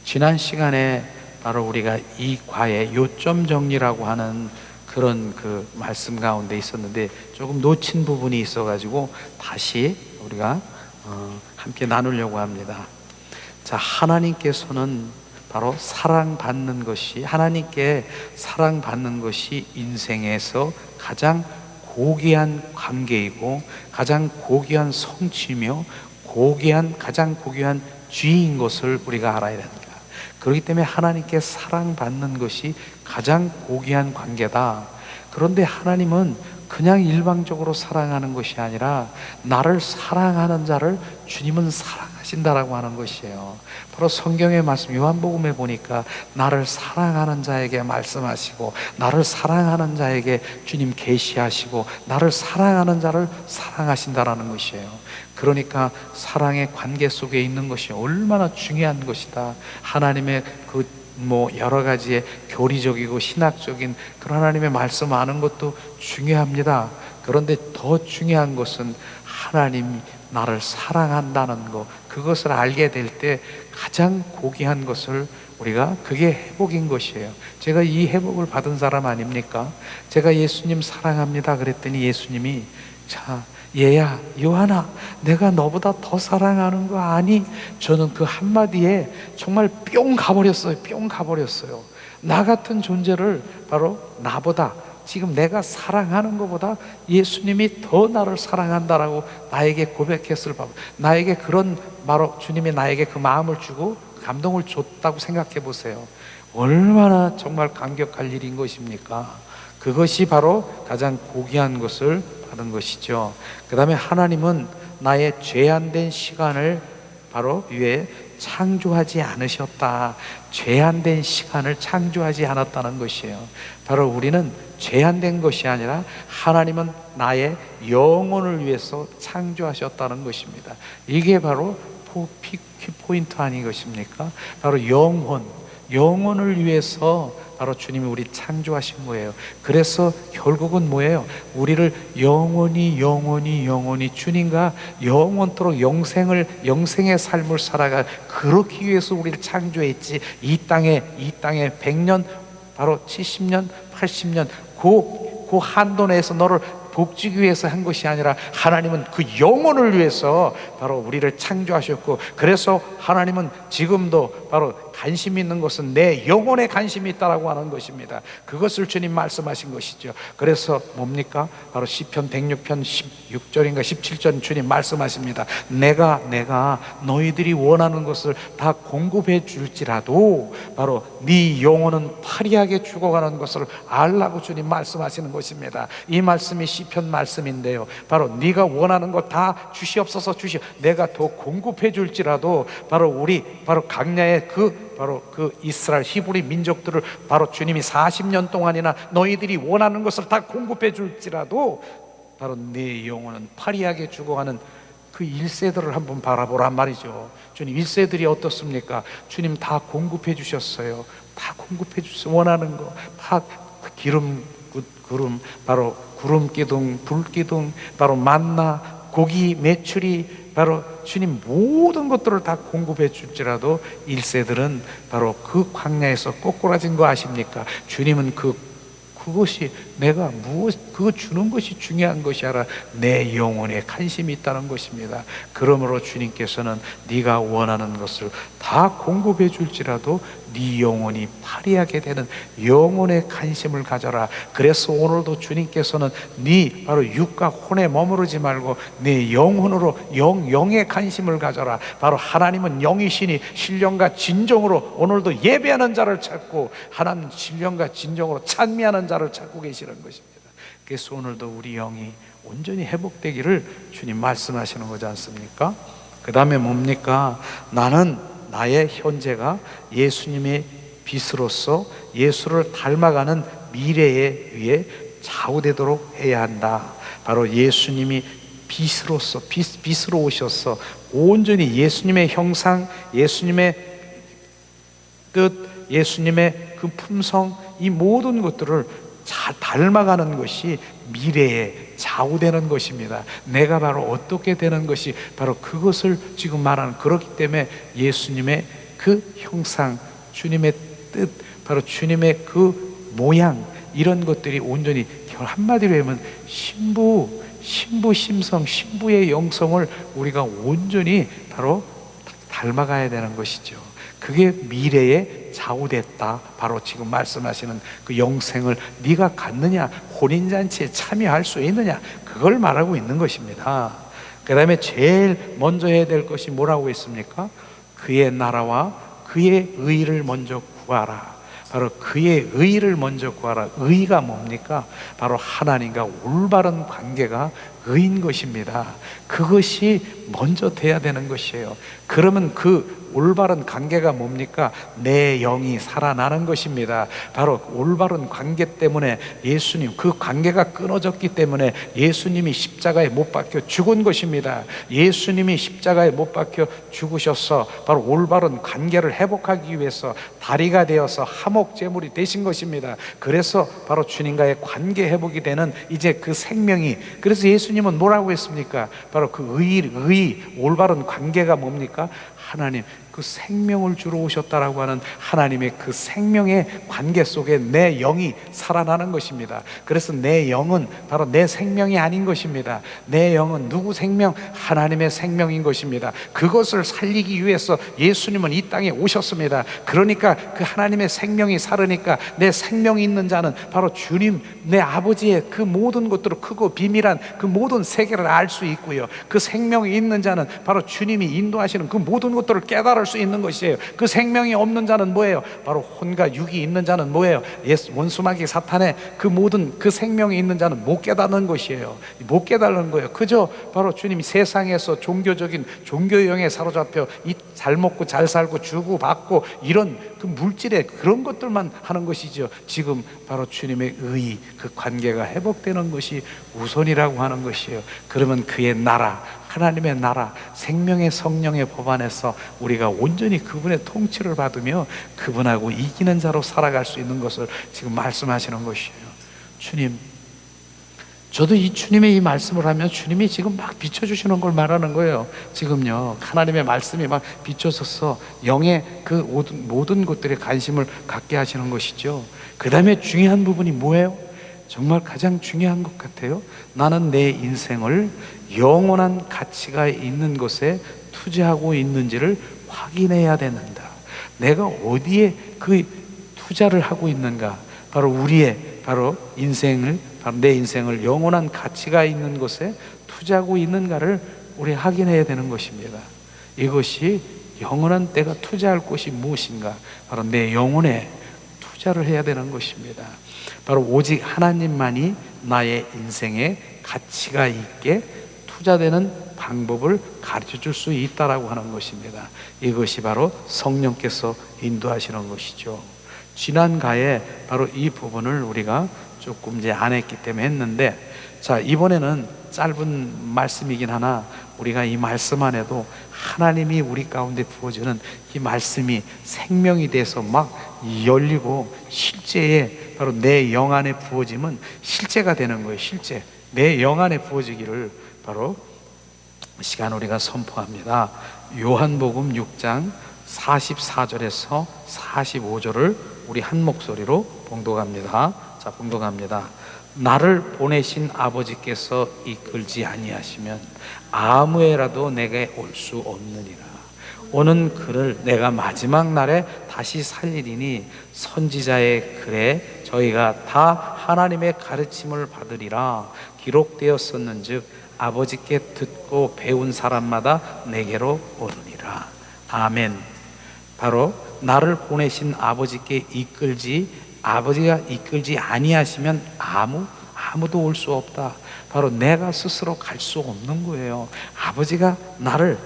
지난 시간에 바로 우리가 이 과의 요점 정리라고 하는 그런 그 말씀 가운데 있었는데 조금 놓친 부분이 있어가지고 다시 우리가 함께 나누려고 합니다. 자, 하나님께서는 바로 사랑받는 것이, 하나님께 사랑받는 것이 인생에서 가장 고귀한 관계이고 가장 고귀한 성취며 가장 고귀한 주인 것을 우리가 알아야 됩니다. 그렇기 때문에 하나님께 사랑받는 것이 가장 고귀한 관계다. 그런데 하나님은 그냥 일방적으로 사랑하는 것이 아니라 나를 사랑하는 자를 주님은 사랑하신다라고 하는 것이에요. 바로 성경의 말씀 요한복음에 보니까 나를 사랑하는 자에게 말씀하시고, 나를 사랑하는 자에게 주님 계시하시고, 나를 사랑하는 자를 사랑하신다라는 것이에요. 그러니까 사랑의 관계 속에 있는 것이 얼마나 중요한 것이다. 하나님의 그 여러 가지의 교리적이고 신학적인 그런 하나님의 말씀 아는 것도 중요합니다. 그런데 더 중요한 것은 하나님이 나를 사랑한다는 것, 그것을 알게 될 때 가장 고귀한 것을 우리가, 그게 회복인 것이에요. 제가 이 회복을 받은 사람 아닙니까? 제가 예수님 사랑합니다 그랬더니 예수님이, 자, 얘야, 요한아, 내가 너보다 더 사랑하는 거 아니? 저는 그 한마디에 정말 뿅 가버렸어요. 뿅 가버렸어요. 나 같은 존재를 바로 나보다, 지금 내가 사랑하는 것보다 예수님이 더 나를 사랑한다라고 나에게 고백했을 바, 나에게 그런, 바로 주님이 나에게 그 마음을 주고 감동을 줬다고 생각해 보세요. 얼마나 정말 감격할 일인 것입니까? 그것이 바로 가장 고귀한 것을 받은 것이죠. 그 다음에 하나님은 나의 죄안된 시간을 바로 위에 창조하지 않으셨다. 죄안된 시간을 창조하지 않았다는 것이에요. 바로 우리는 죄안된 것이 아니라 하나님은 나의 영혼을 위해서 창조하셨다는 것입니다. 이게 바로 키포인트 아닌 것입니까? 바로 영혼을 위해서 바로 주님이 우리 창조하신 거예요. 그래서 결국은 뭐예요? 우리를 영원히 주님과 영원토록 영생의 삶을 살아가, 그렇기 위해서 우리를 창조했지. 이 땅에 100년, 바로 70년, 80년 그 한도 내에서 너를 복지기 위해서 한 것이 아니라 하나님은 그 영혼을 위해서 바로 우리를 창조하셨고, 그래서 하나님은 지금도 바로 관심 있는 것은 내 영혼에 관심이 있다라고 하는 것입니다. 그것을 주님 말씀하신 것이죠. 그래서 뭡니까? 바로 시편 106편 16절인가 17절 주님 말씀하십니다. 내가 너희들이 원하는 것을 다 공급해 줄지라도 바로 네 영혼은 파리하게 죽어가는 것을 알라고 주님 말씀하시는 것입니다. 이 말씀이 시편 말씀인데요, 바로 네가 원하는 것 다 주시옵소서, 내가 더 공급해 줄지라도 바로 바로 강야의 바로 그 이스라엘 히브리 민족들을 바로 주님이 40년 동안이나 너희들이 원하는 것을 다 공급해 줄지라도 바로 네 영혼은 파리하게 죽어가는 그 1세들을 한번 바라보란 말이죠. 주님 1세들이 어떻습니까? 주님 다 공급해 주셨어요. 다 공급해 주셨어요. 원하는 거 다 기름, 바로 구름 기둥, 불 기둥, 바로 만나, 고기, 메추리, 바로 주님 모든 것들을 다 공급해 줄지라도 1세들은 바로 그 광야에서 꼬꾸라진 거 아십니까? 주님은 그것이 내가 그거 주는 것이 중요한 것이 아니라 내 영혼에 관심이 있다는 것입니다. 그러므로 주님께서는 네가 원하는 것을 다 공급해 줄지라도 네 영혼이 파리하게 되는 영혼에 관심을 가져라. 그래서 오늘도 주님께서는 네 바로 육과 혼에 머무르지 말고 내 영혼으로 영에 관심을 가져라. 바로 하나님은 영이시니 신령과 진정으로 오늘도 예배하는 자를 찾고 하나님 신령과 진정으로 찬미하는 자를 찾고 계시는 것입니다. 그래서 오늘도 우리 영이 온전히 회복되기를 주님 말씀하시는 거지 않습니까? 그 다음에 뭡니까? 나의 현재가 예수님의 빛으로서 예수를 닮아가는 미래에 의해 좌우되도록 해야 한다. 바로 예수님이 빛으로 오셔서 온전히 예수님의 형상, 예수님의 뜻, 예수님의 그 품성, 이 모든 것들을 잘 닮아가는 것이 미래에 좌우되는 것입니다. 내가 바로 어떻게 되는 것이 바로 그것을 지금 말하는, 그렇기 때문에 예수님의 그 형상, 주님의 뜻, 바로 주님의 그 모양, 이런 것들이 온전히 한마디로 하면 신부심성, 신부의 영성을 우리가 온전히 바로 닮아가야 되는 것이죠. 그게 미래에 좌우됐다. 바로 지금 말씀하시는 그 영생을 네가 갖느냐, 혼인잔치에 참여할 수 있느냐, 그걸 말하고 있는 것입니다. 그 다음에 제일 먼저 해야 될 것이 뭐라고 했습니까? 그의 나라와 그의 의를 먼저 구하라. 바로 그의 의를 먼저 구하라. 의가 뭡니까? 바로 하나님과 올바른 관계가 의인 것입니다. 그것이 먼저 돼야 되는 것이에요. 그러면 그 올바른 관계가 뭡니까? 내 영이 살아나는 것입니다. 바로 올바른 관계 때문에 예수님, 그 관계가 끊어졌기 때문에 예수님이 십자가에 못 박혀 죽은 것입니다. 예수님이 십자가에 못 박혀 죽으셔서 바로 올바른 관계를 회복하기 위해서 다리가 되어서 화목제물이 되신 것입니다. 그래서 바로 주님과의 관계 회복이 되는 이제 그 생명이, 그래서 예수님은 뭐라고 했습니까? 바로 그 올바른 관계가 뭡니까? 하나님, 그 생명을 주러 오셨다라고 하는 하나님의 그 생명의 관계 속에 내 영이 살아나는 것입니다. 그래서 내 영은 바로 내 생명이 아닌 것입니다. 내 영은 누구 생명? 하나님의 생명인 것입니다. 그것을 살리기 위해서 예수님은 이 땅에 오셨습니다. 그러니까 그 하나님의 생명이 살으니까 내 생명이 있는 자는 바로 주님, 내 아버지의 그 모든 것들을, 크고 비밀한 그 모든 세계를 알 수 있고요. 그 생명이 있는 자는 바로 주님이 인도하시는 그 모든 것들을 깨달을 수 있는 것이에요. 그 생명이 없는 자는 뭐예요? 바로 혼과 육이 있는 자는 뭐예요? 원수마귀 사탄의 그 모든 그 생명이 있는 자는 못 깨닫는 것이에요. 못 깨닫는 거예요. 그저 바로 주님이 세상에서 종교적인 종교형에 사로잡혀 잘 먹고 잘 살고 주고 받고 이런 그 물질의 그런 것들만 하는 것이죠. 지금 바로 주님의 의, 그 관계가 회복되는 것이 우선이라고 하는 것이에요. 그러면 그의 나라, 하나님의 나라, 생명의 성령의 법 안에서 우리가 온전히 그분의 통치를 받으며 그분하고 이기는 자로 살아갈 수 있는 것을 지금 말씀하시는 것이에요. 주님, 저도 이 주님의 이 말씀을 하면 주님이 지금 막 비춰주시는 걸 말하는 거예요. 지금요, 하나님의 말씀이 막 비춰져서 영의 그 모든 것들에 관심을 갖게 하시는 것이죠. 그 다음에 중요한 부분이 뭐예요? 정말 가장 중요한 것 같아요. 나는 내 인생을 영원한 가치가 있는 것에 투자하고 있는지를 확인해야 된다. 내가 어디에 그 투자를 하고 있는가? 바로 바로 내 인생을 영원한 가치가 있는 것에 투자하고 있는가를 우리 확인해야 되는 것입니다. 이것이 영원한 내가 투자할 곳이 무엇인가? 바로 내 영혼에 투자를 해야 되는 것입니다. 바로 오직 하나님만이 나의 인생에 가치가 있게 투자되는 방법을 가르쳐 줄 수 있다라고 하는 것입니다. 이것이 바로 성령께서 인도하시는 것이죠. 지난가에 바로 이 부분을 우리가 조금 이제 안 했기 때문에 했는데, 자, 이번에는 짧은 말씀이긴 하나 우리가 이 말씀 안에도 하나님이 우리 가운데 부어주는 이 말씀이 생명이 돼서 막 열리고 실제에 바로 내 영 안에 부어지면 실제가 되는 거예요. 실제 내 영 안에 부어지기를 바로 시간 우리가 선포합니다. 요한복음 6장 44절에서 45절을 우리 한 목소리로 봉독합니다. 자, 봉독합니다. 나를 보내신 아버지께서 이끌지 아니하시면 아무에라도 내게 올 수 없느니라. 오는 그를 내가 마지막 날에 다시 살리리니 선지자의 글에 저희가 다 하나님의 가르침을 받으리라 기록되었었는즉 아버지께 듣고 배운 사람마다 내게로 오르니라. 아멘. 바로 나를 보내신 아버지가 이끌지 아니하시면 아무도 올 수 없다. 바로 내가 스스로 갈 수 없는 거예요. 아버지가 나를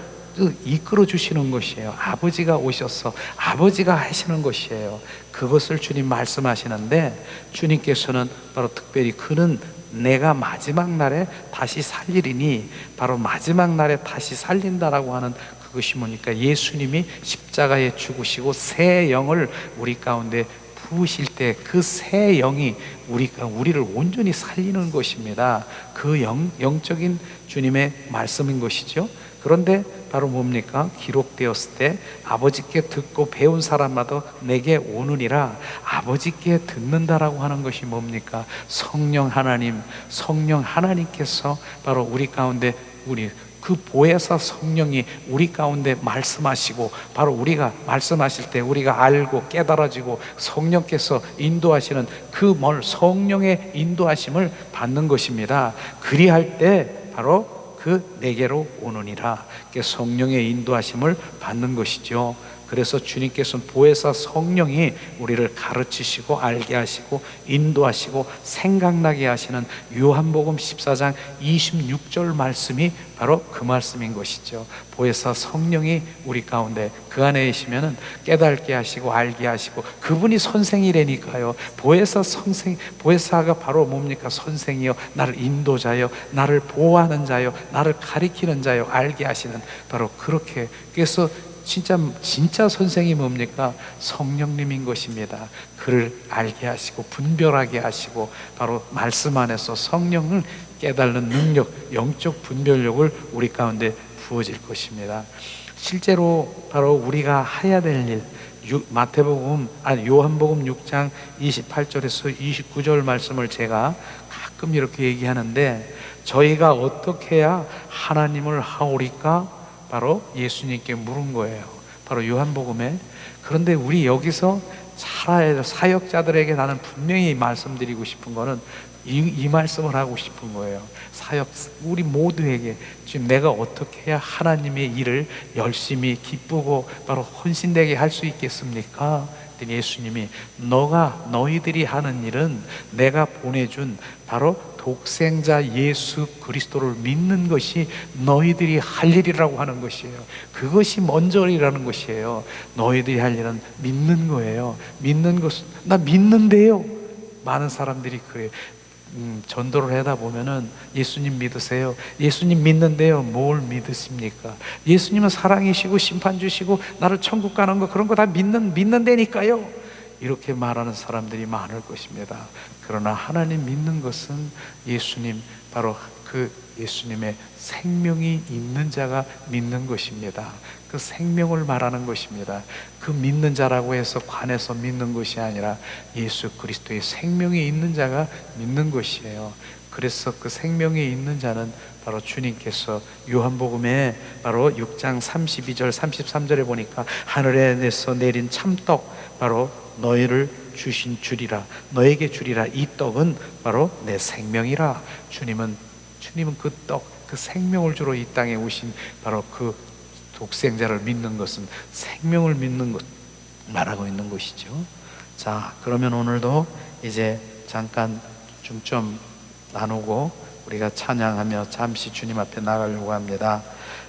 이끌어 주시는 것이에요. 아버지가 오셔서 아버지가 하시는 것이에요. 그것을 주님 말씀하시는데, 주님께서는 바로 특별히 그는 내가 마지막 날에 다시 살리리니, 바로 마지막 날에 다시 살린다라고 하는 그것이 뭐니까, 예수님이 십자가에 죽으시고 새 영을 우리 가운데 부으실 때 그 새 영이 우리를 온전히 살리는 것입니다. 그 영적인 주님의 말씀인 것이죠. 그런데 바로 뭡니까? 기록되었을 때 아버지께 듣고 배운 사람마다 내게 오느니라. 아버지께 듣는다라고 하는 것이 뭡니까? 성령 하나님께서 바로 우리 가운데 그 보혜사 성령이 우리 가운데 말씀하시고, 바로 우리가 말씀하실 때 우리가 알고 깨달아지고 성령께서 인도하시는 그 성령의 인도하심을 받는 것입니다. 그리할 때 바로 그 내게로 오느니라, 성령의 인도하심을 받는 것이죠. 그래서 주님께서는 보혜사 성령이 우리를 가르치시고 알게 하시고 인도하시고 생각나게 하시는 요한복음 14장 26절 말씀이 바로 그 말씀인 것이죠. 보혜사 성령이 우리 가운데 그 안에 계시면은 깨닫게 하시고 알게 하시고, 그분이 선생이라니까요. 보혜사가 바로 뭡니까? 선생이요, 나를 인도자요, 나를 보호하는 자요, 나를 가리키는 자요, 알게 하시는, 바로 그렇게. 그래서 진짜 선생이 뭡니까? 성령님인 것입니다. 그를 알게 하시고 분별하게 하시고, 바로 말씀 안에서 성령을 깨달는 능력, 영적 분별력을 우리 가운데 부어질 것입니다. 실제로 바로 우리가 해야 될 일, 요한복음 6장 28절에서 29절 말씀을 제가 가끔 이렇게 얘기하는데, 저희가 어떻게 해야 하나님을 하오리까? 바로 예수님께 물은 거예요. 바로 요한복음에. 그런데 우리 여기서 살아야 사역자들에게 나는 분명히 말씀드리고 싶은 거는 이 말씀을 하고 싶은 거예요. 우리 모두에게 지금 내가 어떻게 해야 하나님의 일을 열심히 기쁘고 바로 헌신되게 할 수 있겠습니까? 예수님이 너희들이 하는 일은 내가 보내준 바로 독생자 예수 그리스도를 믿는 것이 너희들이 할 일이라고 하는 것이에요. 그것이 먼저이라는 것이에요. 너희들이 할 일은 믿는 거예요. 믿는 것은 나 믿는데요. 많은 사람들이 그래요. 전도를 하다 보면은 예수님 믿으세요. 예수님 믿는데요. 뭘 믿으십니까? 예수님은 사랑이시고 심판 주시고 나를 천국 가는 거, 그런 거 다 믿는다니까요. 이렇게 말하는 사람들이 많을 것입니다. 그러나 하나님 믿는 것은 예수님 바로 그 예수님의 생명이 있는 자가 믿는 것입니다. 그 생명을 말하는 것입니다. 그 믿는 자라고 해서 관해서 믿는 것이 아니라 예수 그리스도의 생명이 있는 자가 믿는 것이에요. 그래서 그 생명이 있는 자는 바로 주님께서 요한복음에 바로 6장 32절 33절에 보니까 하늘에서 내린 참떡 바로 너희를 주신 주리라, 너에게 주리라. 이 떡은 바로 내 생명이라. 주님은 그 떡, 그 생명을 주러 이 땅에 오신 바로 그 독생자를 믿는 것은 생명을 믿는 것 말하고 있는 것이죠. 자, 그러면 오늘도 이제 잠깐 중점 나누고 우리가 찬양하며 잠시 주님 앞에 나가려고 합니다.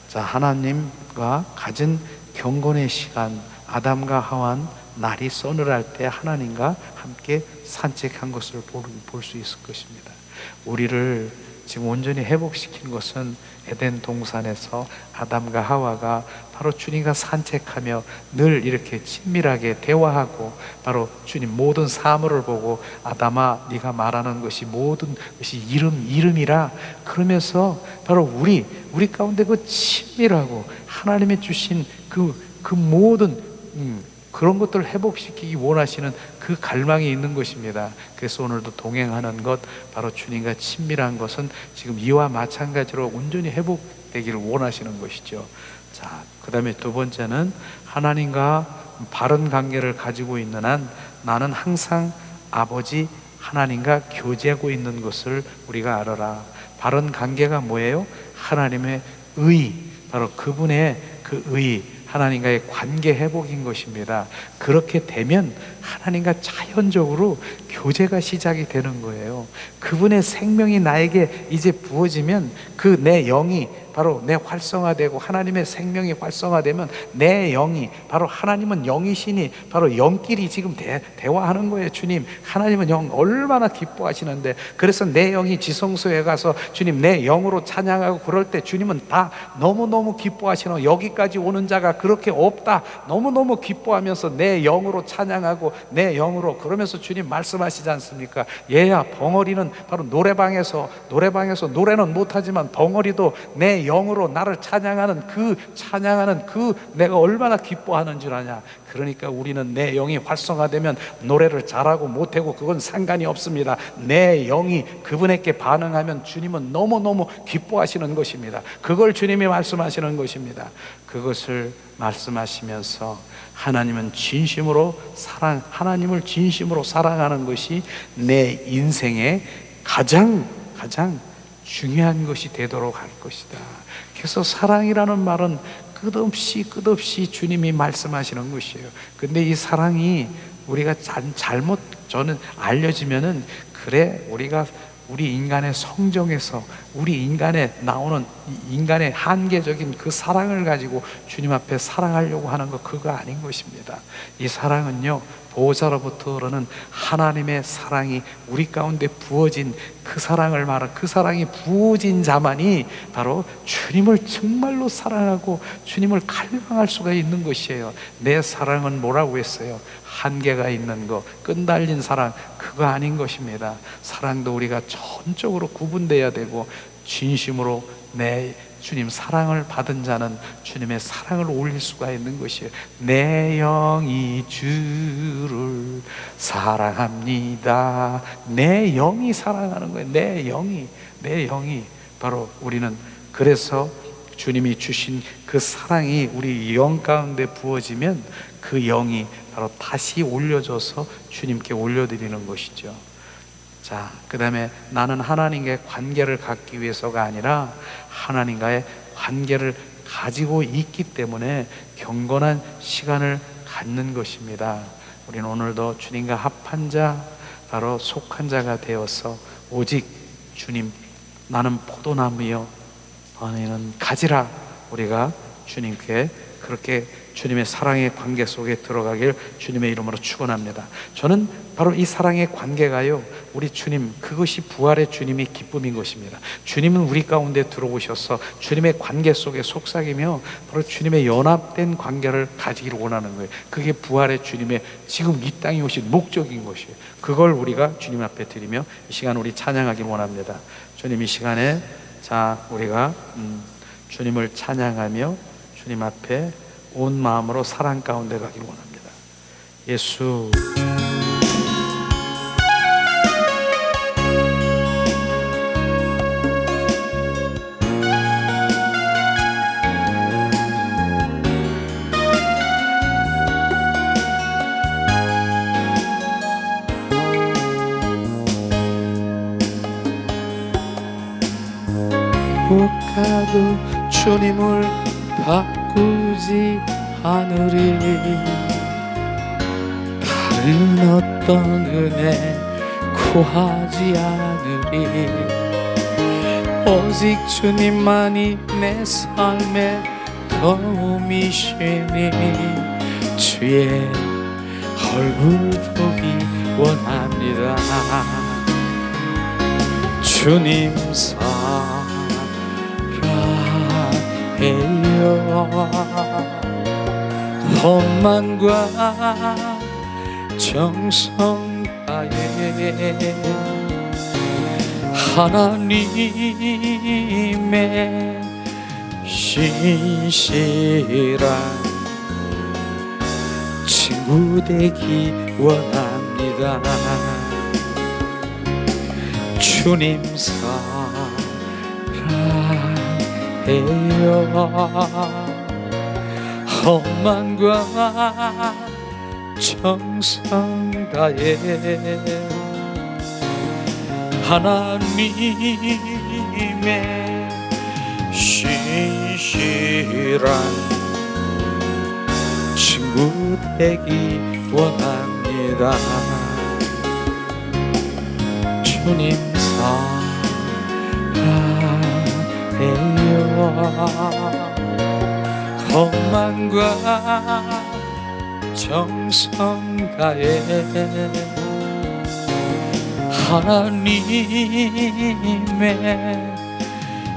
자, 하나님과 가진 경건의 시간, 아담과 하와는 날이 서늘할 때 하나님과 함께 산책한 것을 볼 수 있을 것입니다. 우리를 지금 온전히 회복시킨 것은 에덴 동산에서 아담과 하와가 바로 주님과 산책하며 늘 이렇게 친밀하게 대화하고 바로 주님 모든 사물을 보고 아담아 네가 말하는 것이 모든 것이 이름이라 그러면서 바로 우리 가운데 그 친밀하고 하나님이 주신 그 모든 그런 것들을 회복시키기 원하시는 그 갈망이 있는 것입니다. 그래서 오늘도 동행하는 것, 바로 주님과 친밀한 것은 지금 이와 마찬가지로 온전히 회복되기를 원하시는 것이죠. 자, 그 다음에 두 번째는 하나님과 바른 관계를 가지고 있는 한 나는 항상 아버지 하나님과 교제하고 있는 것을 우리가 알아라. 바른 관계가 뭐예요? 하나님의 의, 바로 그분의 그 의, 하나님과의 관계 회복인 것입니다. 그렇게 되면 하나님과 자연적으로 교제가 시작이 되는 거예요. 그분의 생명이 나에게 이제 부어지면 그 내 영이 바로 내 활성화되고 하나님의 생명이 활성화되면 내 영이 바로 하나님은 영이시니 바로 영끼리 지금 대화하는 거예요. 주님, 하나님은 영 얼마나 기뻐하시는데 그래서 내 영이 지성소에 가서 주님 내 영으로 찬양하고 그럴 때 주님은 다 너무너무 기뻐하시는 여기까지 오는 자가 그렇게 없다. 너무너무 기뻐하면서 내 영으로 찬양하고 내 영으로 그러면서 주님 말씀하시지 않습니까? 얘야 벙어리는 바로 노래방에서 노래는 못하지만 벙어리도 내 영으로 나를 찬양하는 그 내가 얼마나 기뻐하는 줄 아냐. 그러니까 우리는 내 영이 활성화되면 노래를 잘하고 못하고 그건 상관이 없습니다. 내 영이 그분에게 반응하면 주님은 너무너무 기뻐하시는 것입니다. 그걸 주님이 말씀하시는 것입니다. 그것을 말씀하시면서 하나님을 진심으로 사랑하는 것이 내 인생의 가장 중요한 것이 되도록 할 것이다. 그래서 사랑이라는 말은 끝없이 주님이 말씀하시는 것이에요. 근데 이 사랑이 우리가 잘못 저는 알려지면은 그래 우리 인간의 성정에서 우리 인간에 나오는 인간의 한계적인 그 사랑을 가지고 주님 앞에 사랑하려고 하는 거 그거 아닌 것입니다. 이 사랑은요 보호자로부터 흐르는 하나님의 사랑이 우리 가운데 부어진 그 사랑을 말한 그 사랑이 부어진 자만이 바로 주님을 정말로 사랑하고 주님을 갈망할 수가 있는 것이에요. 내 사랑은 뭐라고 했어요? 한계가 있는 거, 끈달린 사랑 그거 아닌 것입니다. 사랑도 우리가 전적으로 구분돼야 되고 진심으로 내 주님 사랑을 받은 자는 주님의 사랑을 올릴 수가 있는 것이에요. 내 영이 주를 사랑합니다. 내 영이 사랑하는 거예요. 내 영이 바로 우리는 그래서 주님이 주신 그 사랑이 우리 영 가운데 부어지면 그 영이 바로 다시 올려줘서 주님께 올려드리는 것이죠. 자, 그 다음에 나는 하나님과의 관계를 갖기 위해서가 아니라 하나님과의 관계를 가지고 있기 때문에 경건한 시간을 갖는 것입니다. 우리는 오늘도 주님과 합한 자, 바로 속한 자가 되어서 오직 주님 나는 포도나무여 너희는 가지라. 우리가 주님께 그렇게 주님의 사랑의 관계 속에 들어가길 주님의 이름으로 축원합니다. 저는 바로 이 사랑의 관계가요 우리 주님 그것이 부활의 주님의 기쁨인 것입니다. 주님은 우리 가운데 들어오셔서 주님의 관계 속에 속삭이며 바로 주님의 연합된 관계를 가지기를 원하는 거예요. 그게 부활의 주님의 지금 이 땅에 오신 목적인 것이에요. 그걸 우리가 주님 앞에 드리며 이 시간 우리 찬양하길 원합니다. 주님 이 시간에 자, 우리가 주님을 찬양하며 주님 앞에 온 마음으로 사랑 가운데 가길 원합니다. 예수. 못 가도 주님을 바꾸지 않으리. 다른 어떤 은혜 구하지 않으리. 오직 주님만이 내 삶의 도움이시니 주의 얼굴 보기 원합니다. 주님 사랑해요. 험만과 정성 다해 하나님의 신실한 친구 되기 원합니다. 주님 사랑해요. 험만과 정성 다해 하나님의 신실한 친구 되기 원합니다. 주님 사랑해요. 험만과 정성 다해 하나님의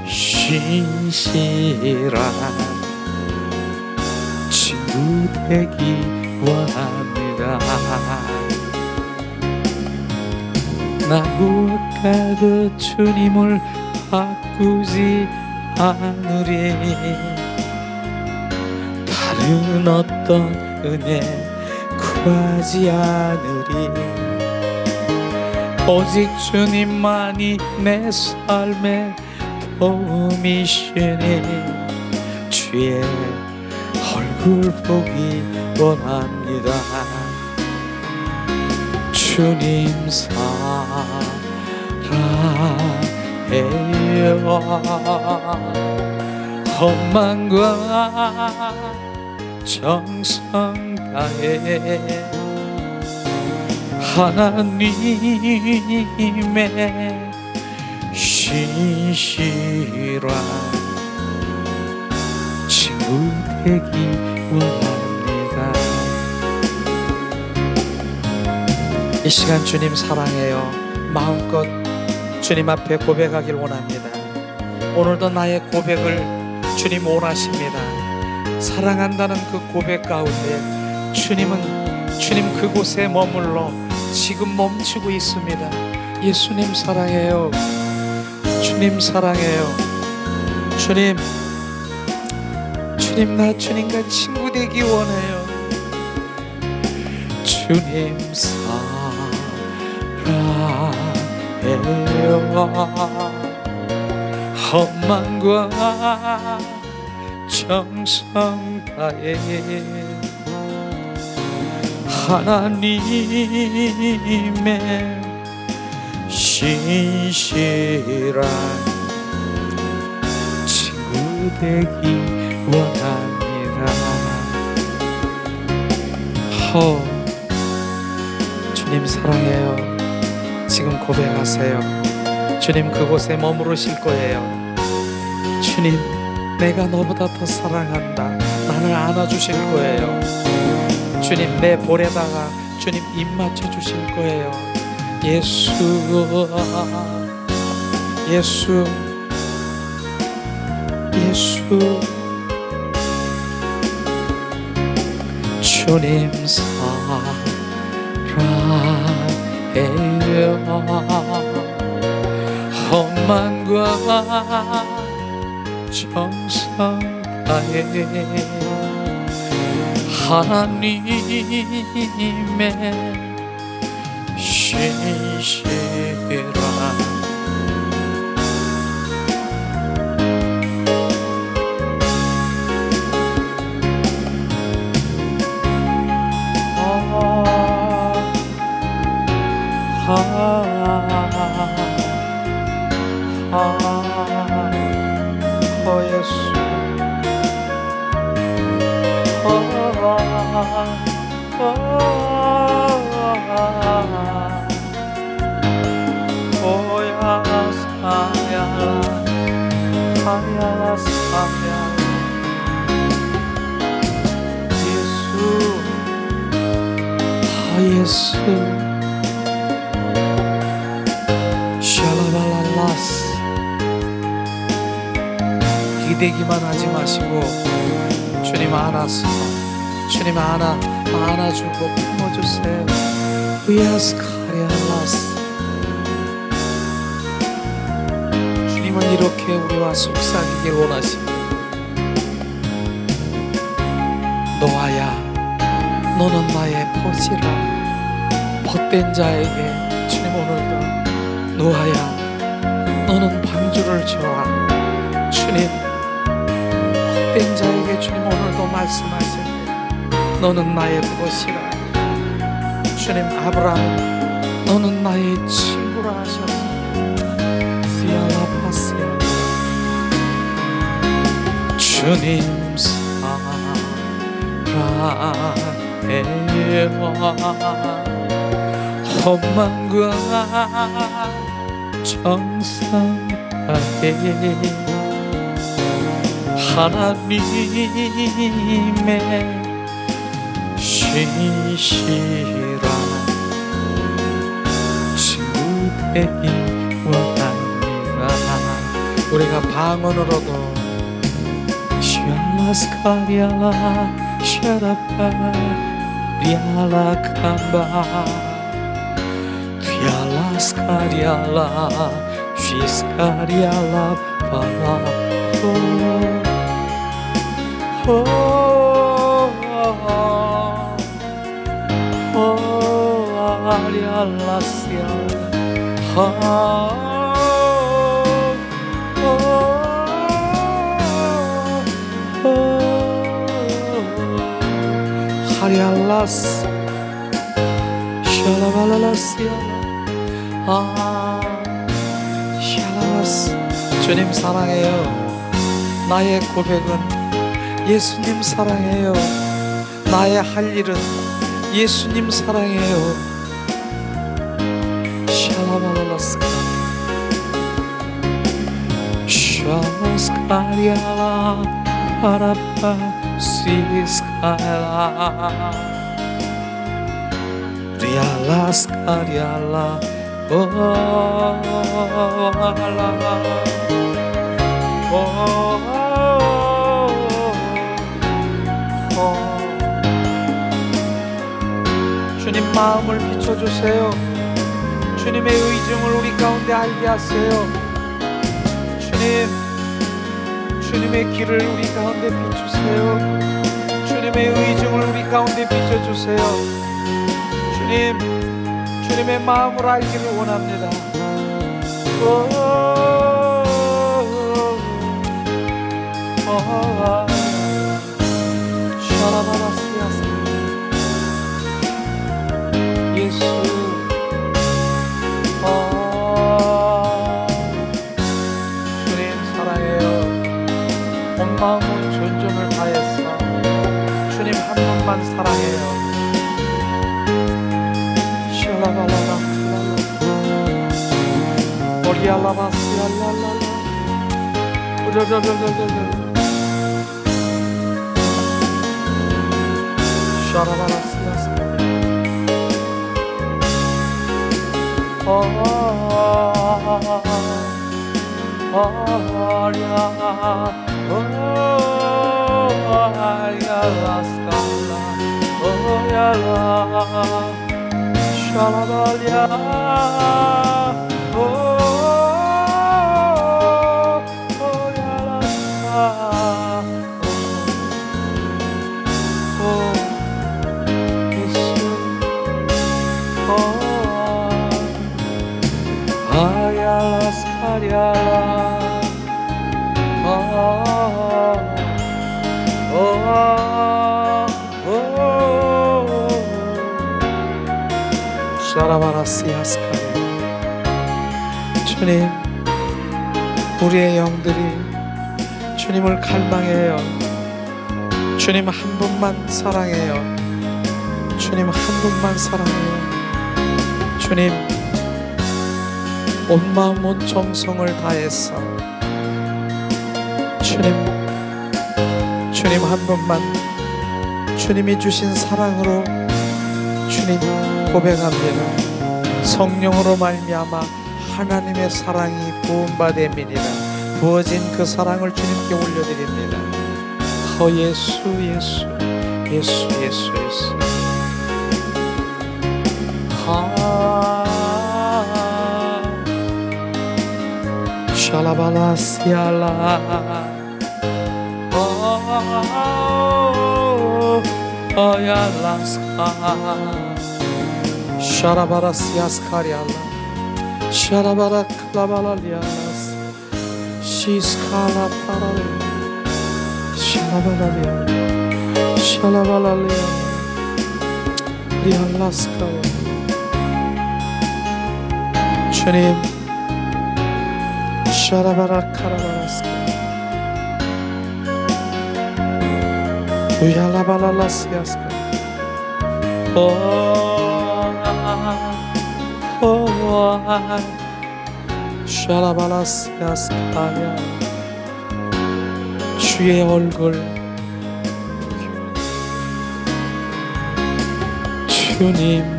신실한 친구 되기 원합니다. 나 무엇과도 주님을 바꾸지 않으리. 다른 어떤 은혜 구하지 않으리. 오직 주님만이 내 삶의 도움이시니 주의 얼굴 보기 원합니다. 주님 사랑해요. 험만과 정성 다해 하나님의 신실한 친구 되기 원합니다. 이 시간 주님 사랑해요. 마음껏 주님 앞에 고백하길 원합니다. 오늘도 나의 고백을 주님 원하십니다. 사랑한다는 그 고백 가운데 주님 그곳에 머물러 지금 멈추고 있습니다. 예수님 사랑해요. 주님 사랑해요. 주님 나 주님과 친구 되기 원해요. 주님 사랑해요. 험만과 정성 다해 하나님의 신실한 친구 되기 원합니다. 주님 사랑해요. 지금 고백하세요. 주님 그곳에 머무르실 거예요. 주님 내가 너보다 더 사랑한다. 나를 안아주실 거예요. 주님 내 볼에다가 주님 입 맞춰 주실 거예요. 예수 예수 예수 주님 사랑해요. 험한과 정성 다해 하나님의 신실한 예수 예수 샬라발랄라스 기대기만 하지 마시고 주님 안아서 주님 안아주고 품어주세요. 위아스카리알라스 주님은 이렇게 우리와 속삭이길 원하십니다. 노아야 너는 나의 포지라. 벗된 자에게 주님 오늘도 노아야 너는 방주를 줘라. 주님 벗된 자에게 주님 오늘도 말씀하십니다. 너는 나의 벗이라. 주님 아브라함 너는 나의 친구라 하셨습니다. 시알라파시아 주님 사랑해요. 험한과 정성 다해 하나님의 신실한 친구 되기 원합니다. 우리가 방언으로도 샬라스카리알라 샤라파 리알라캄바 디알라스카리알라 휘스카리알라 바라 아리알라시아 하리알라스 샬라발라라시아 샬라라스 주님 사랑해요. 나의 고백은 예수님 사랑해요. 나의 할 일은 예수님 사랑해요. 샬라발라스카 샬라스카리아라 파라파 시스카라 리알라스카리알라 주님 마음을 비춰주세요. 주님의 의중을 우리 가운데 알게 하세요. 주님의 길을 우리 가운데 비추세요. 주님의 의중을 우리 가운데 비춰주세요. 주님의 마음을 알기를 원합니다. 샤라바라시아스 예수 주님 사랑해요. 온 마음으로 존중을 다해서 주님 한 분만 사랑해요. 샬라발라라 오리알라바시알랄랄라 우르르르르르르 샤라바라시아스 샤라발야 샤라바라시아스카레. 주님, 우리의 영들이 주님을 갈망해요. 주님 한 분만 사랑해요. 주님 한 분만 사랑해요. 주님, 온 마음 온 정성을 다해서 주님 한 분만, 주님이 주신 사랑으로 주님 고백합니다. 성령으로 말미암아 하나님의 사랑이 부음받음이니라. 부어진 그 사랑을 주님께 올려드립니다. 예수 예수 예수 예수 예수. 샬라발라시알라. 야라스카 샤라바라시아스카리알라. 샤라바라클라발리아스 시스칼라파라레 샤라바라리아 샤라발리아 리알라스카레. 주님, 샤라바라카라바라스카 우얄라발라시아스카. 샤라발라시아스카야. 주의 얼굴, 주님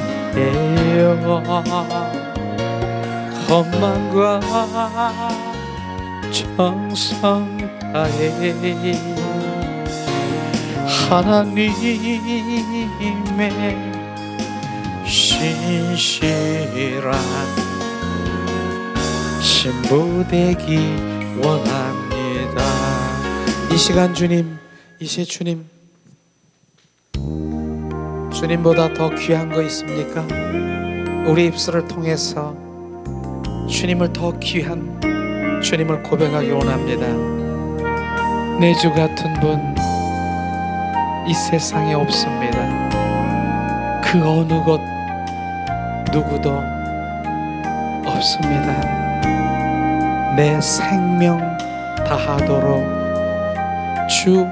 사랑해요. 헌만과 정성 다해 하나님의 신실한 신부 되기 원합니다. 이 시간 주님, 이제 주님보다 더 귀한 거 있습니까? 우리 입술을 통해서 주님을 더 귀한 주님을 고백하기 원합니다. 내 주 같은 분 이 세상에 없습니다. 그 어느 것 누구도 없습니다. 내 생명 다하도록 주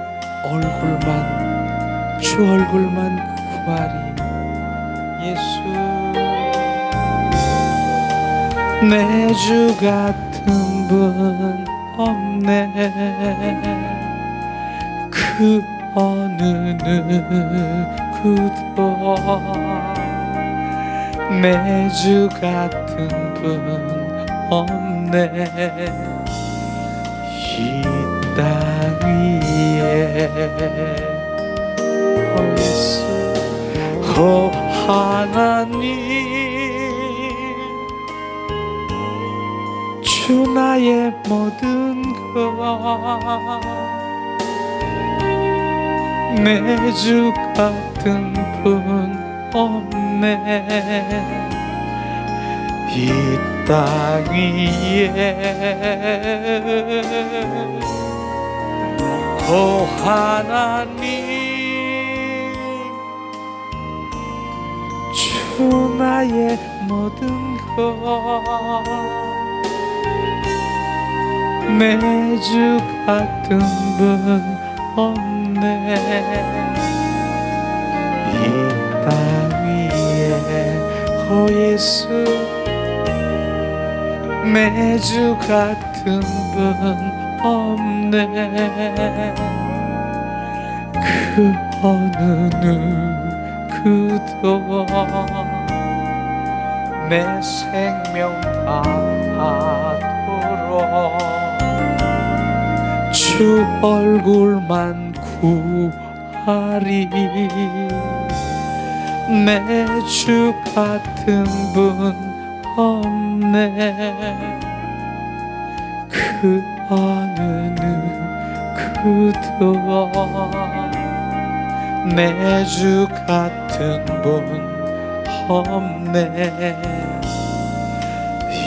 얼굴만 구하리. 예수, 내 주 같은 분 없네. 그 어느 누구도 내 주 같은 분 없네. 이 땅 위에 예수, 하나님, 주 나의 모든 것, 내 주 같은 분 없네. 이 땅 위에 하나님, 주 나의 모든 것, 내 주 같은 분 없네. 이 땅 위에 예수, 내 주 같은 분 없네. 그 어느 누구도 내 생명 다하도록 주 얼굴만 구하리. 내 주 같은 분 없네. 그 어느 누구도 내 주 같은 분 없네.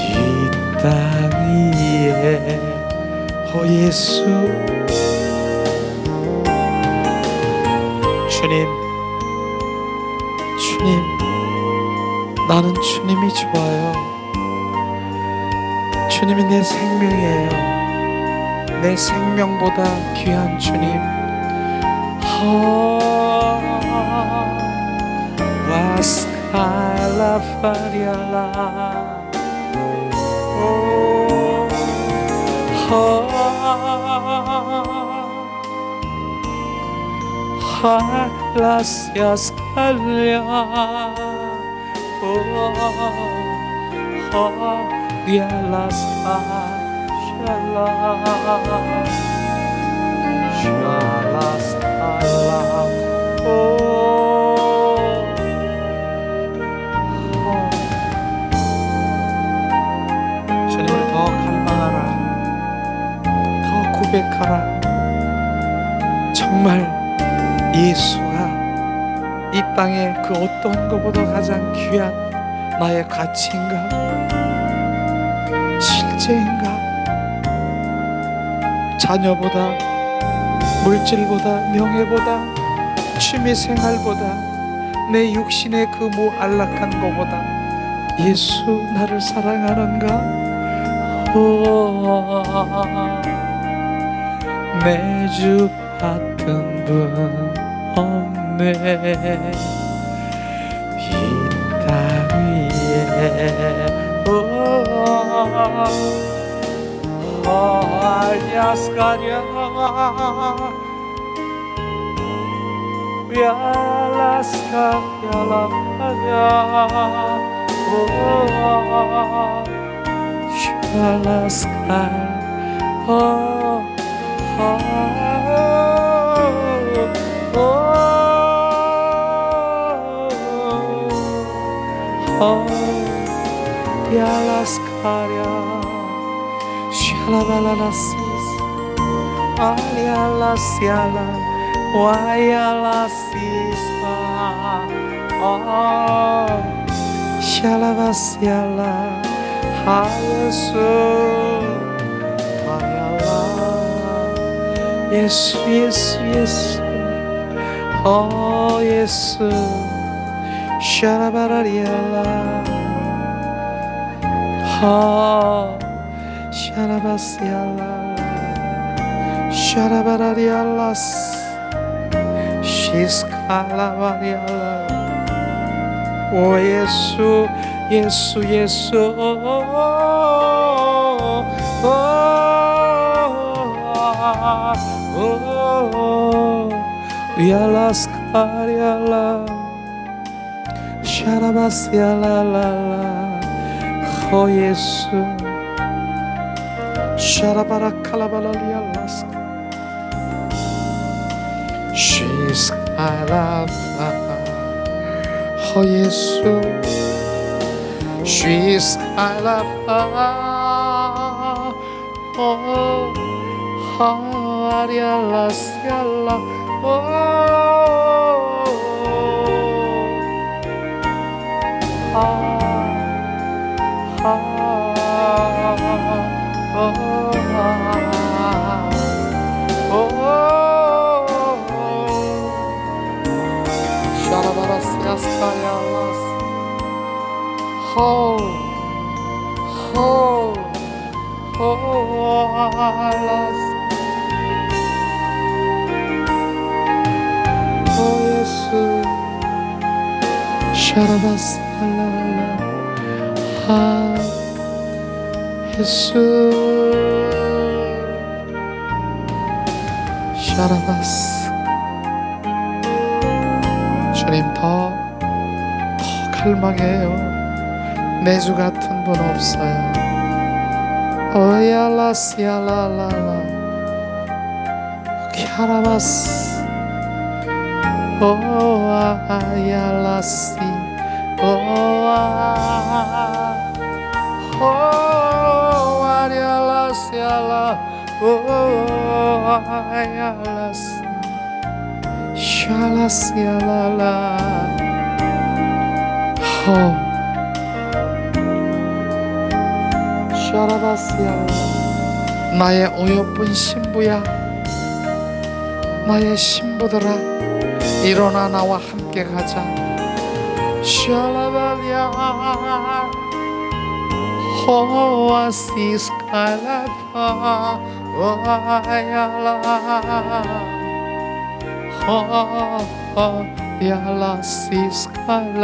이 땅 위에 예수, 주님, 주님, 나는 주님이 좋아요. 주님이 내 생명이에요. 내 생명보다 귀한 주님. 와스칼라 파리알라 Gracias, 주님을 더 갈망하라, 더 고백하라. 정말 예수가 이 땅에 그 어떠한 것보다 가장 귀한 나의 가치인가? 실제인가? 자녀보다, 물질보다, 명예보다, 취미생활보다, 내 육신의 그 안락한 것보다 예수 나를 사랑하는가? 내 주 같은 분 없네 이 땅 위에. 알야스가랴 예수 예수 예수 예수 샤라바라리알라 샤라바시알라 샤라바라리알라스 시스칼라바리알라. 오 예수 예수 예수 야라스카리알라 샤라바시알라라라. 오 예수 샤라바라칼라발리알라스 시스칼라바. 오 예수 시스칼라바. 하리알라시알라. 샤라바라시아스카리알라스. 알라스. 오 예수 샤라바스칼라라. 예수 샤라바스. 주님 더 갈망해요. 내 주 같은 분 없어요. 오야라시알라라라 캬라바스. 오아야라시 오아야라시알라 오아야라시 샬라시알라라. 샤라바시알라. 나의 어여쁜 신부야, 나의 신부들아, 일어나 나와 함께 가자. 샬라발야 호아시스칼라파 와야라 호야라시스칼라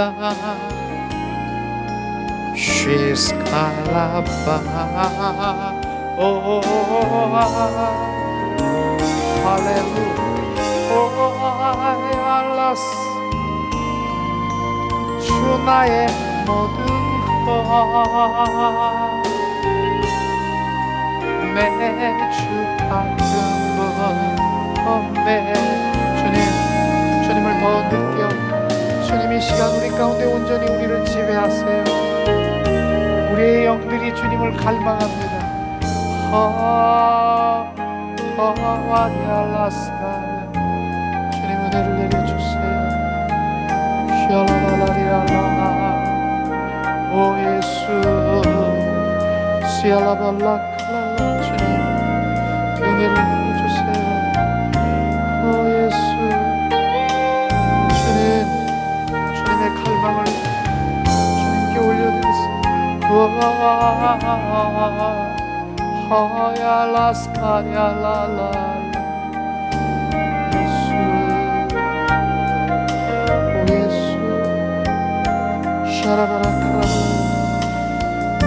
시스칼라파 오 할렐루야 오야라스 주 나의 모든 것 매주 같은 건배 주님을 더 느껴 주님 이 시간 우리 가운데 온전히 우리를 지배하세요. 우리의 영들이 주님을 갈망합니다. 주님 은혜를 내려주세요. 오 예수 시알라발라칼라 주님 은혜를 내려주세요. 오 예수 주님의 갈망을 주님께 올려드리세요. 하야라스카야라라 샤라바라카라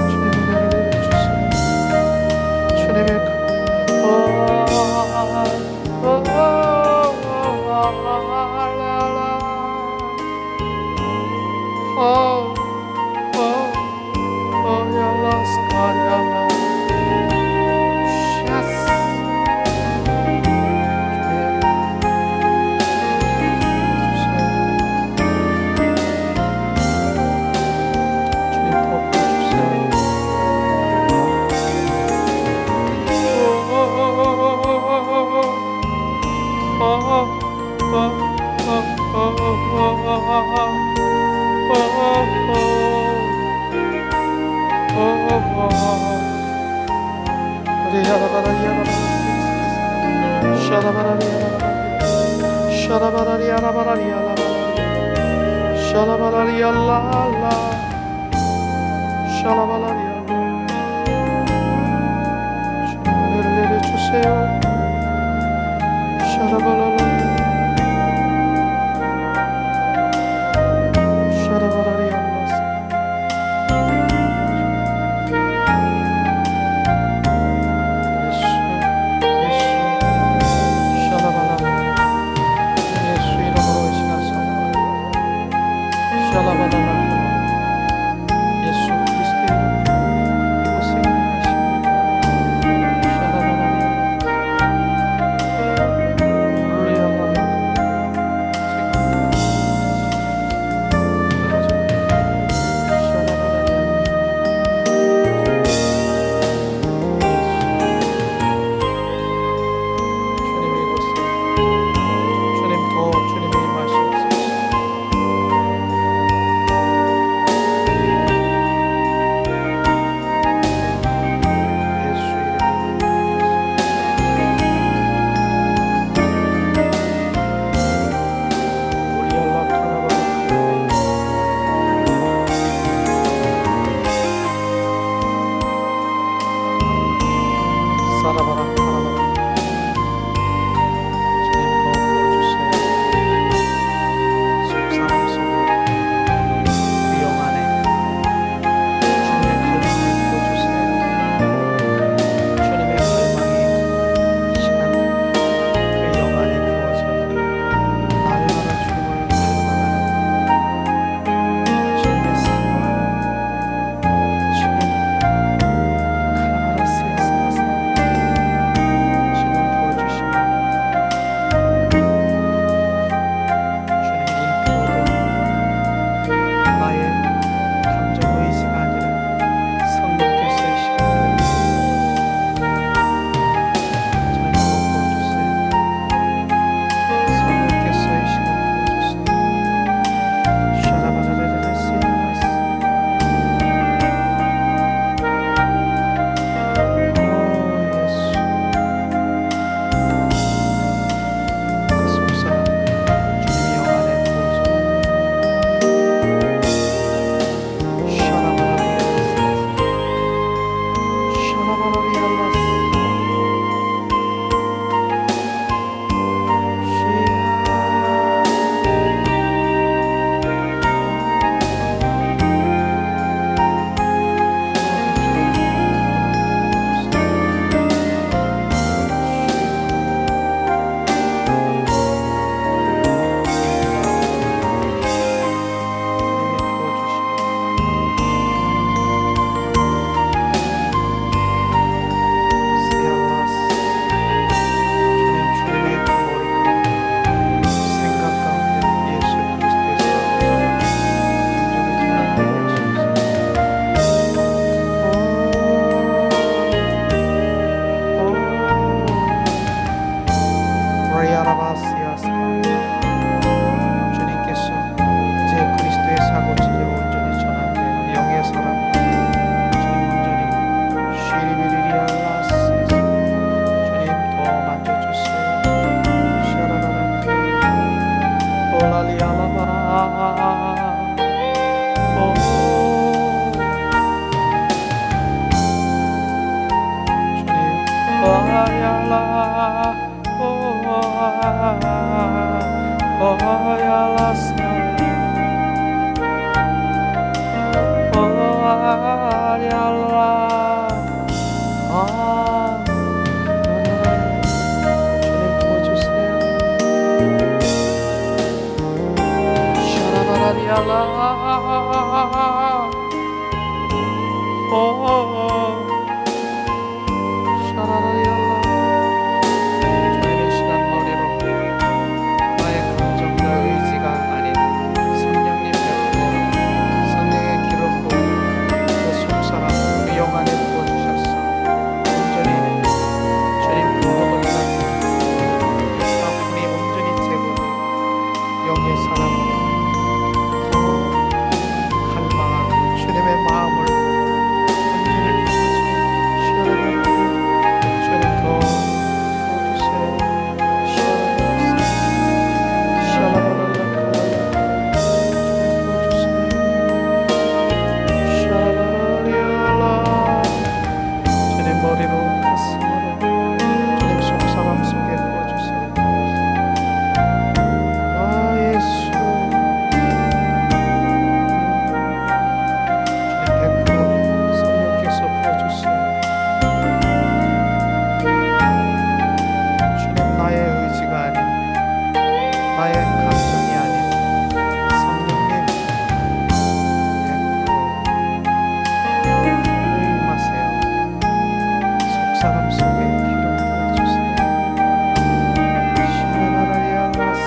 주님 은혜를 내려주세요. 주님의 은혜를 내려주세요. 샤라바라라 샤라바라리알라스 예수 샤라바라라 예수 이름으로 이 시간 샤라바라라 예수 그리스도의 이름으로 고생하십니다. 샤라바라리알라스 아리아라바시아사 주님께서 이제 그리스도의 사고체를 온전히 전하되 영의 사람 주님 온전히 쉬리비리리알라스 주님 더 만져주세요. 샤라라라 올라리알라바 주님 와야라 오야라스 오야라 주님 도와주세요. 샤라바라리알라 오 샤라라리알라 주님의 시간 머리로 나의 감정과 의지가 아닌 성령님 뵙고 성령의 기록고 그 속사람 그 영 안에 부어주셔서 온전히 주님 분노가 사분이 온전히 제거되어 영의 사람으로 더 갈망하고 주님의 마음을 온전히 주님 더 도와주세요. 주님 머리로 가슴으로 주님 속사람 속에 부어주세요. 아 예수 주님 100% 성령께서 부어주세요. 주님 나의 의지가 아닌 나의 감정이 아닌 성령님 100% 임하세요. 속사람 속에 기름 부어주세요. 샤라라리아라스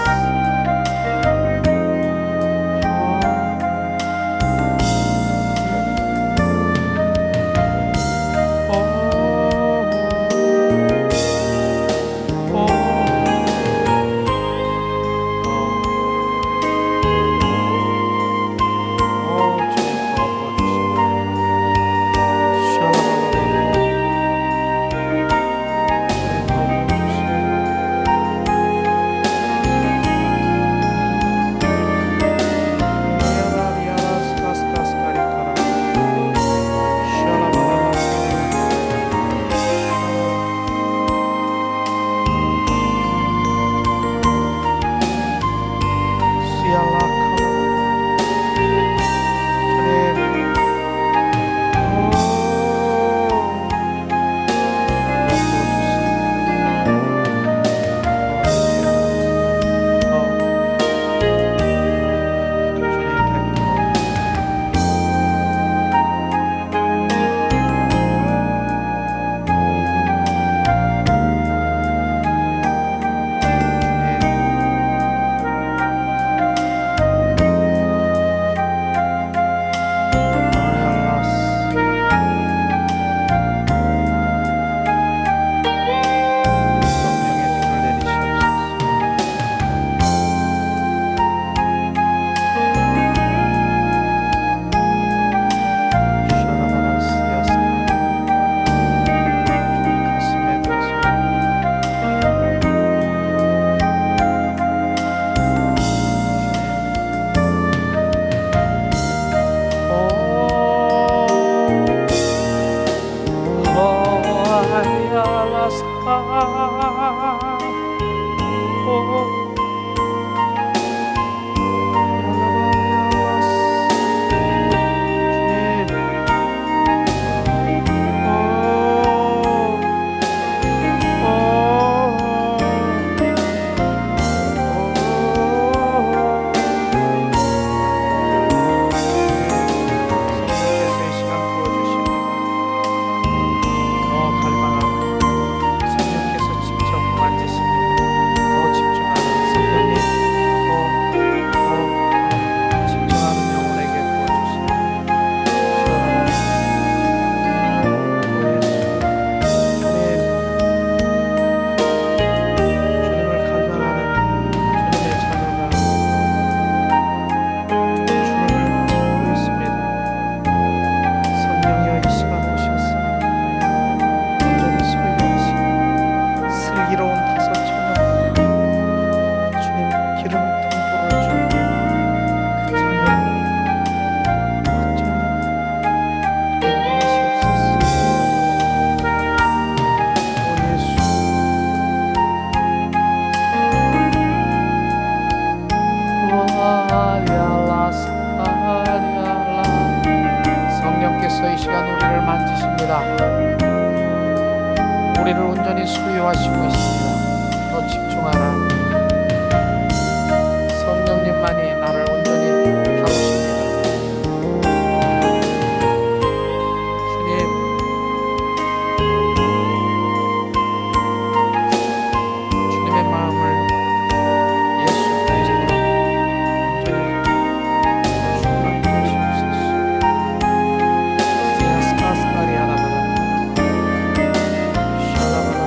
집중하라. 성령님만이 나를 온전히 다루십니다. 주님, 주님의 마음을 예수 그리스도로 온전히 충만케 하시옵소서. 시아스카스카리아라바라 샬라바라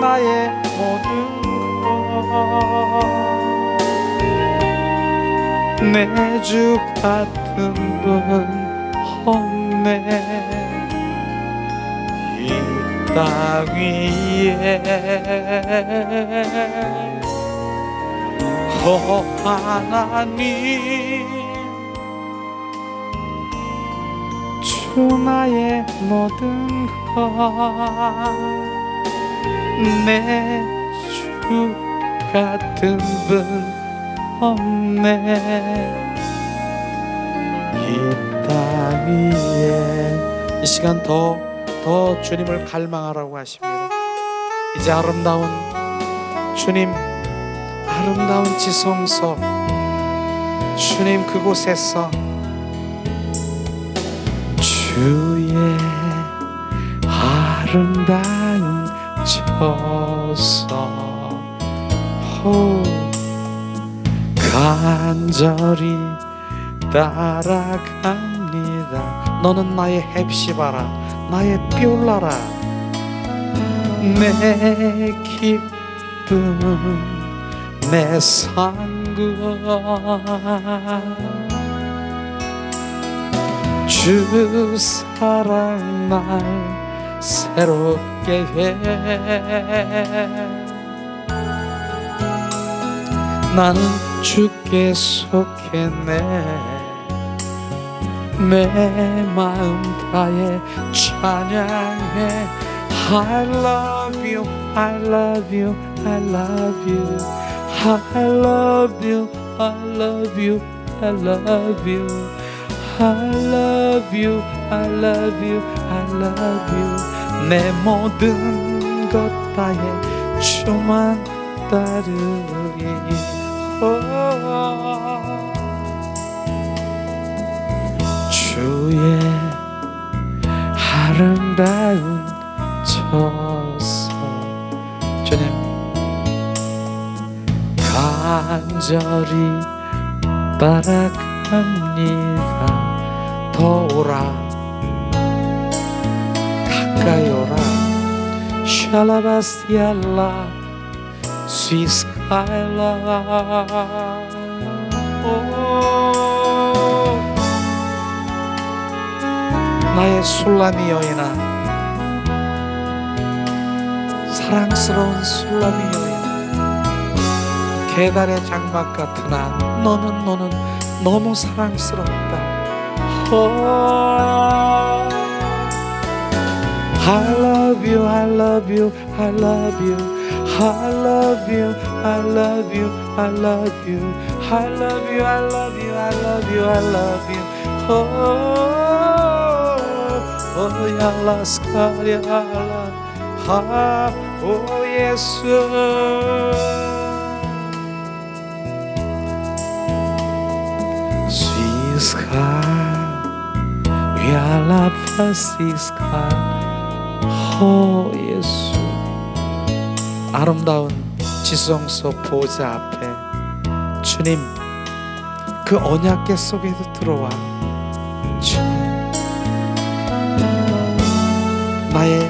나의 모든 내 주 같은 분 없네. 이 땅 위에 하나님, 주 나의 모든 것 내 주 같은 분 없네. 이 땅 위에 이 시간 더 주님을 갈망하라고 하십니다. 이제 아름다운 주님, 아름다운 지성소 주님 그곳에서 주의 아름다운 저서 간절히 따라갑니다. 너는 나의 헵시바라, 나의 삐올라라, 내 기쁨, 내 상급. 주 사랑 날 새롭게 해. 나는 주께 속했네. 내 마음 다해 찬양해. I love you, I love you, I love you, I love you, I love you, I love you, I love you, I love you, I love you. 내 모든 것 다해 주만 따르리. 주의 아름다운 저서 주님 간절히 따라갑니다. 더 오라, 가까이 오라. 샬라바시알라 스위스카일라. 나의 술람이 여인아, 사랑스러운 술람이 여인아, 계달의 장막 같으나 너는 너무 사랑스럽다. I love you, I love you, I love you, I love you, I love you, I love you, I love you, I love you, I love you, I love you. 야라스카리알라 오 예수. Sweet sky, we are love for sweet sky. 오 예수. 아름다운 지성소 보좌 앞에 주님, 그 언약궤 속에도 들어와 주님, 나의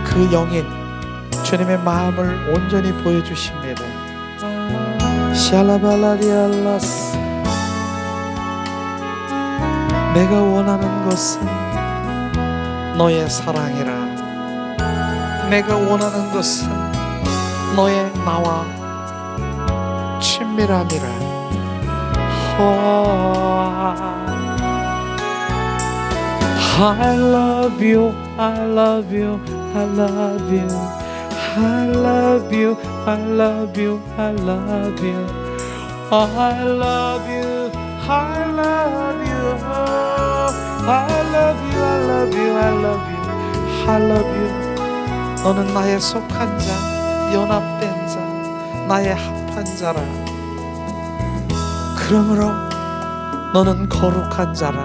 그 영인 주님의 마음을 온전히 보여주십니다. 샬라발라리알라스. 내가 원하는 것은 너의 사랑이라. 내가 원하는 것은 너의 나와 친밀함이라. I love you, I love you, I love you, I love you, I love you, I love you, I love you, I love you, I love you, I love you, I love you, I love you. 너는 나의 속한 자, 연합된 자, 나의 합한 자라. 그러므로 너는 거룩한 자라.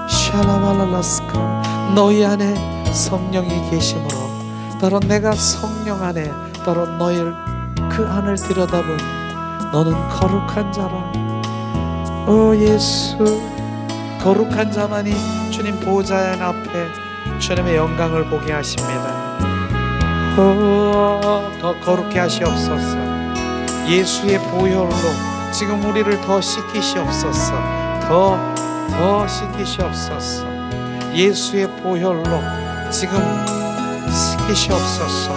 샬라발라스카. 너희 안에 성령이 계심으로, 바로 내가 성령 안에, 바로 너희를 그 안을 들여다본 너는 거룩한 자라. 오 예수. 거룩한 자만이 주님 보좌의 앞에 주님의 영광을 보게 하십니다. 더 거룩해 하시옵소서. 예수의 보혈로 지금 우리를 더 씻기시옵소서. 더 씻기시옵소서. 예수의 보혈로 지금 씻기시옵소서.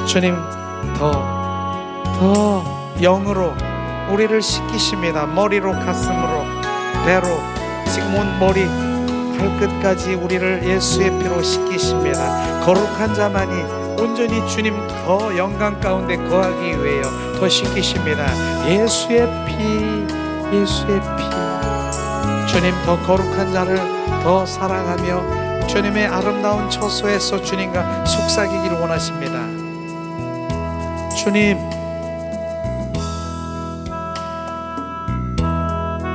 주님, 더 영으로 우리를 씻기십니다. 머리로, 가슴으로, 배로, 지금 온 머리 발끝까지 우리를 예수의 피로 씻기십니다. 거룩한 자만이 온전히 주님 더 영광 가운데 거하기 위하여 더 씻기십니다. 예수의 피, 예수의 피. 주님, 더 거룩한 자를 더 사랑하며 주님의 아름다운 처소에서 주님과 속삭이기를 원하십니다. 주님,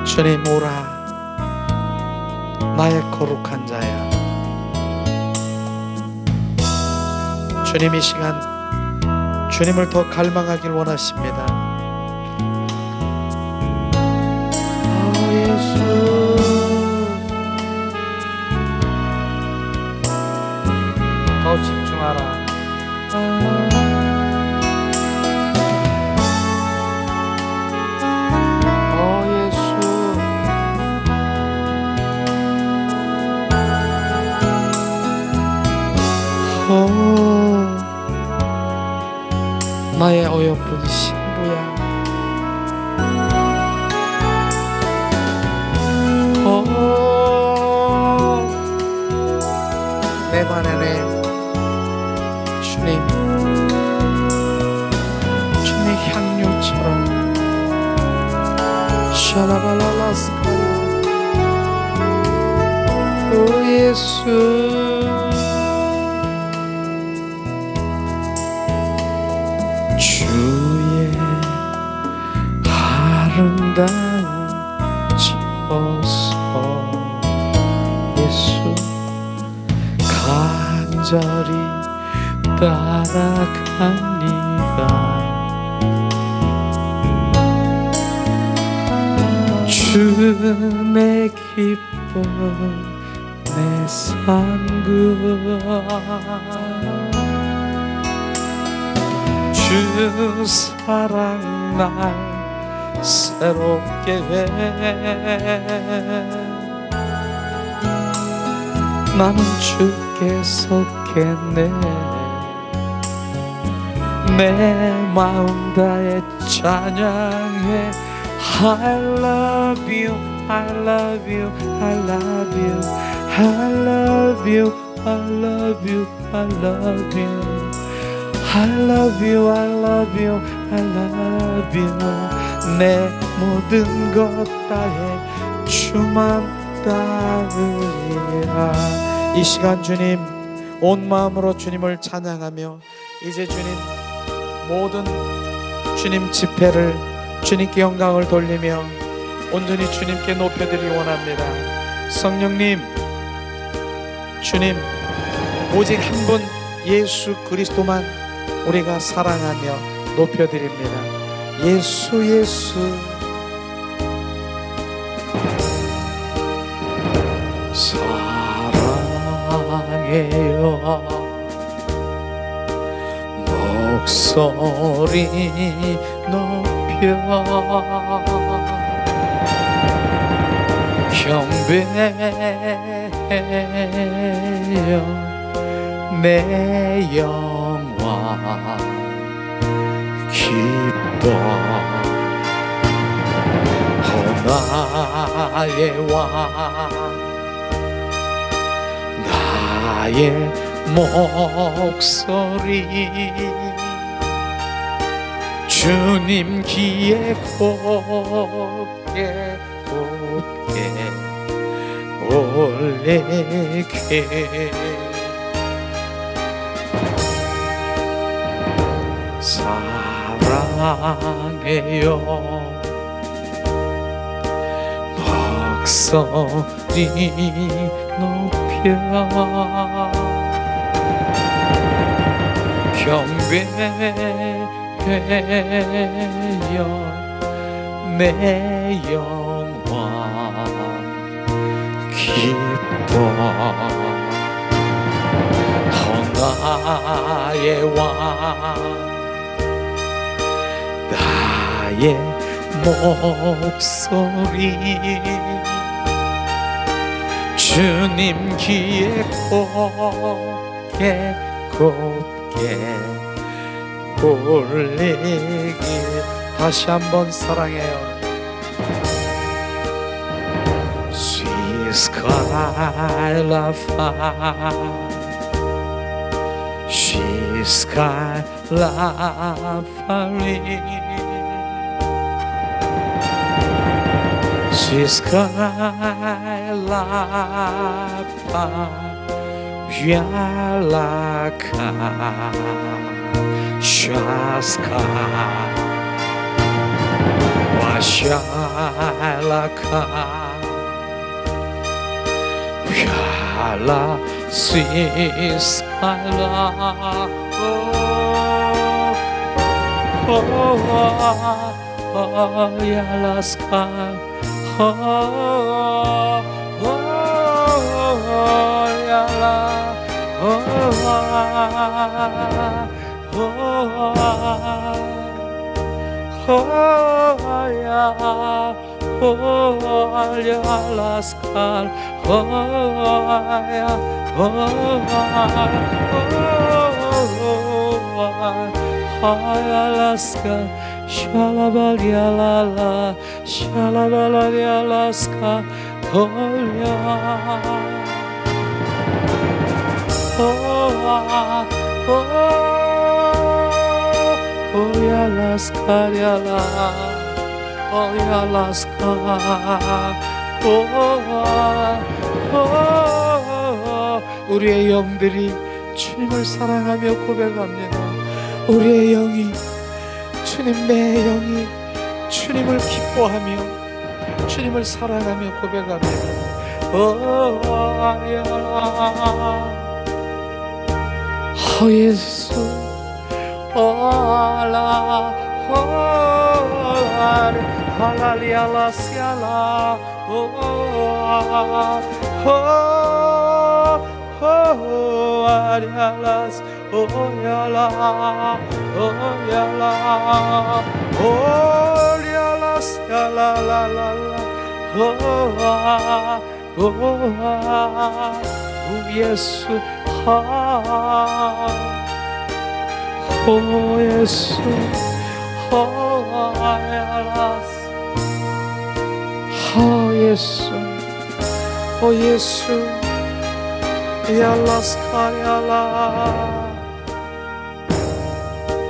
주님 오라. 나의 거룩한 자야. 주님, 이 시간 주님을 더 갈망하길 원하십니다. 예수, 더 집중하라. 나의 어여쁜 신부야. 내 안에 주님, 주님의 향유처럼 샤라발라라스카. 오 예수. 주의 아름다운 처소 예수, 간절히 따라갑니다. 주 내 기쁨, 내 상급, 주 사랑 날 새롭게 해. 나는 주께 속했네. 내 마음 다해 찬양해. I love you, I love you, I love you, I love you, I love you, I love you, I love you, I love you, I love you. 내 모든 것 다해 주만 따르리라. 이 시간 주님 온 마음으로 주님을 찬양하며 이제 주님 모든 주님 집회를 주님께 영광을 돌리며 온전히 주님께 높여드리기 원합니다. 성령님, 주님 오직 한 분 예수 그리스도만 우리가 사랑하며 높여드립니다. 예수 예수. 사랑해요 목소리 높여 경배해요 내 영광 기뻐 나의 왕 나의 목소리 주님 귀에 곱게 곱게 올리게 사랑해요 목소리 높여 경배해요 내 영광 기뻐 나의 왕 나의 목소리 주님 귀에 곱게 곱게 올리길 다시 한번 사랑해요 Sweet sky la fa Sweet sky la fa Sweet sky la pa Vialaka Shaska Washalaka Viala Sweet sky la Oh Viala sky Shalabalialala, shalabalialaska, 우리의 영들이 주님을 사랑하며 고백합니다. 우리의 영이 주님 내 영이 주님을 기뻐하며 주님을 사랑하며 고백합니다. 예수 알라 할랄리알라 시알라 아리알라스 오야라 오야라 오리알라스 야라라라라 오아 예수 오 예수 오야라스 오 예수 오 예수 야라스카야라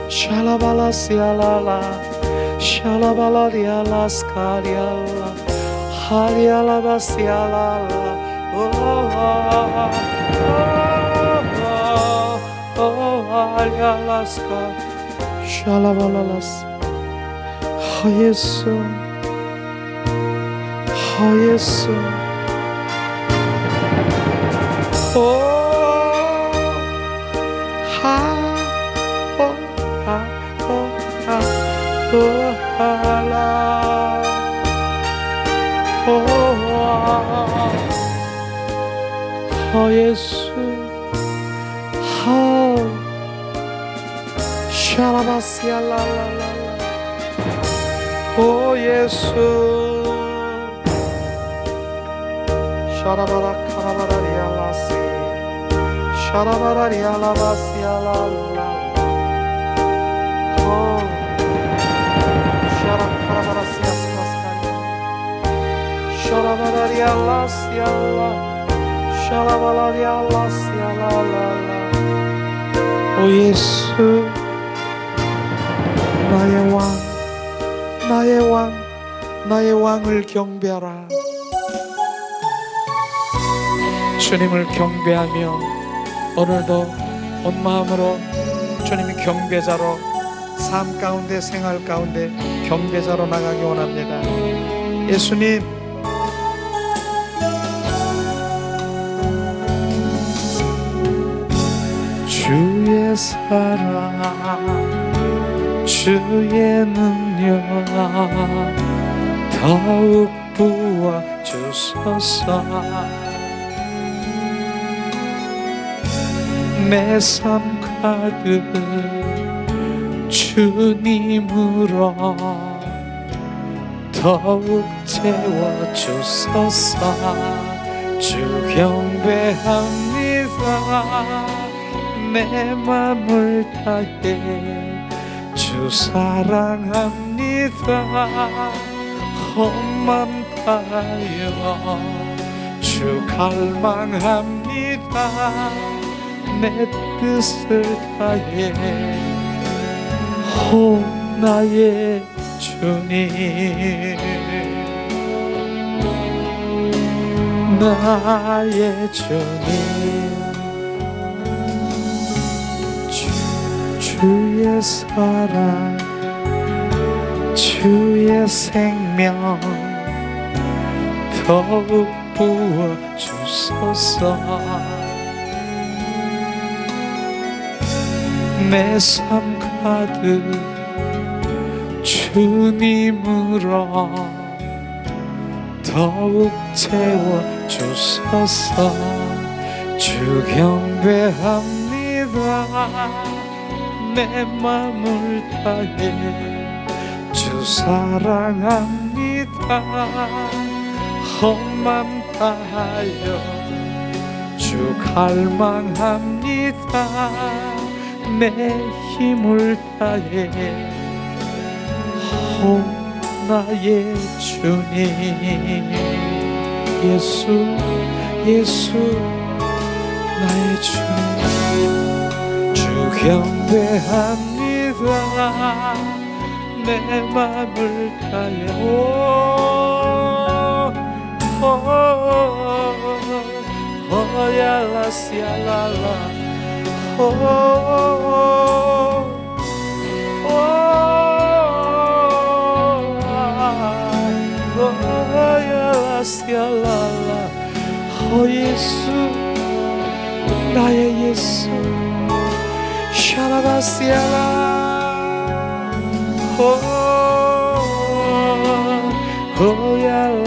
샬라발라시알라 샬라발라리아 라스카리알라 하리알라바시알라 하리알라스카 샬라발라라스 예수 예수 예수 샤라바시알라라라 예수 샤라바라 카라바라리알라시 샤라바라리알라바시알라라 샤라카라바라시아스카스카리 샤라바라리알라시알라 샤라바라리알라시알라라 오 예수 나의 왕 나의 왕 나의 왕을 경배하라. 주님을 경배하며 오늘도 온 마음으로 주님의 경배자로 삶 가운데 생활 가운데 경배자로 나가기 원합니다. 예수님 주의 사랑 주의 능력 더욱 부어주소서. 내 삶 가득 주님으로 더욱 채워주소서. 주 경배합니다. 내 맘을 다해 주 사랑합니다. 험만 다하여 주 갈망합니다. 내 뜻을 다해 오 나의 주님 나의 주님 주의 사랑 주의 생명 더욱 부어주소서. 내 삶 가득 주님으로 더욱 채워주소서. 주 경배합니다. 내 맘을 다해 주 사랑합니다. 험만 다하여 주 갈망합니다. 내 힘을 다해 오 나의 주님 예수 예수 나의 주님 주 경배합니다. 내 맘을 다해 야라시알라라 야라시알라라 예수 나의 예수 샤라바시알라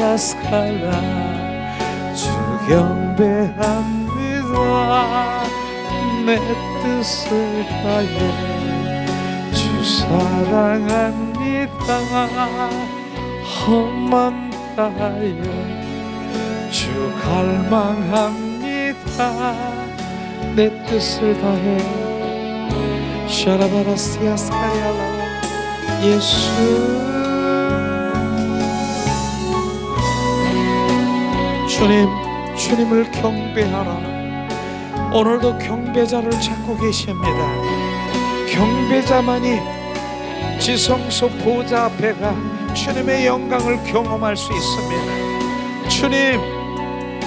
야라스칼라 주 경배합니다. 내 뜻을 다해 주 사랑합니다. 험만 다하여 주 갈망합니다. 내 뜻을 다해 샤라바라시아스카리알라 예수 주님을 경배하라. 오늘도 경배자를 찾고 계십니다. 경배자만이 지성소 보좌 앞에 가 주님의 영광을 경험할 수 있습니다. 주님,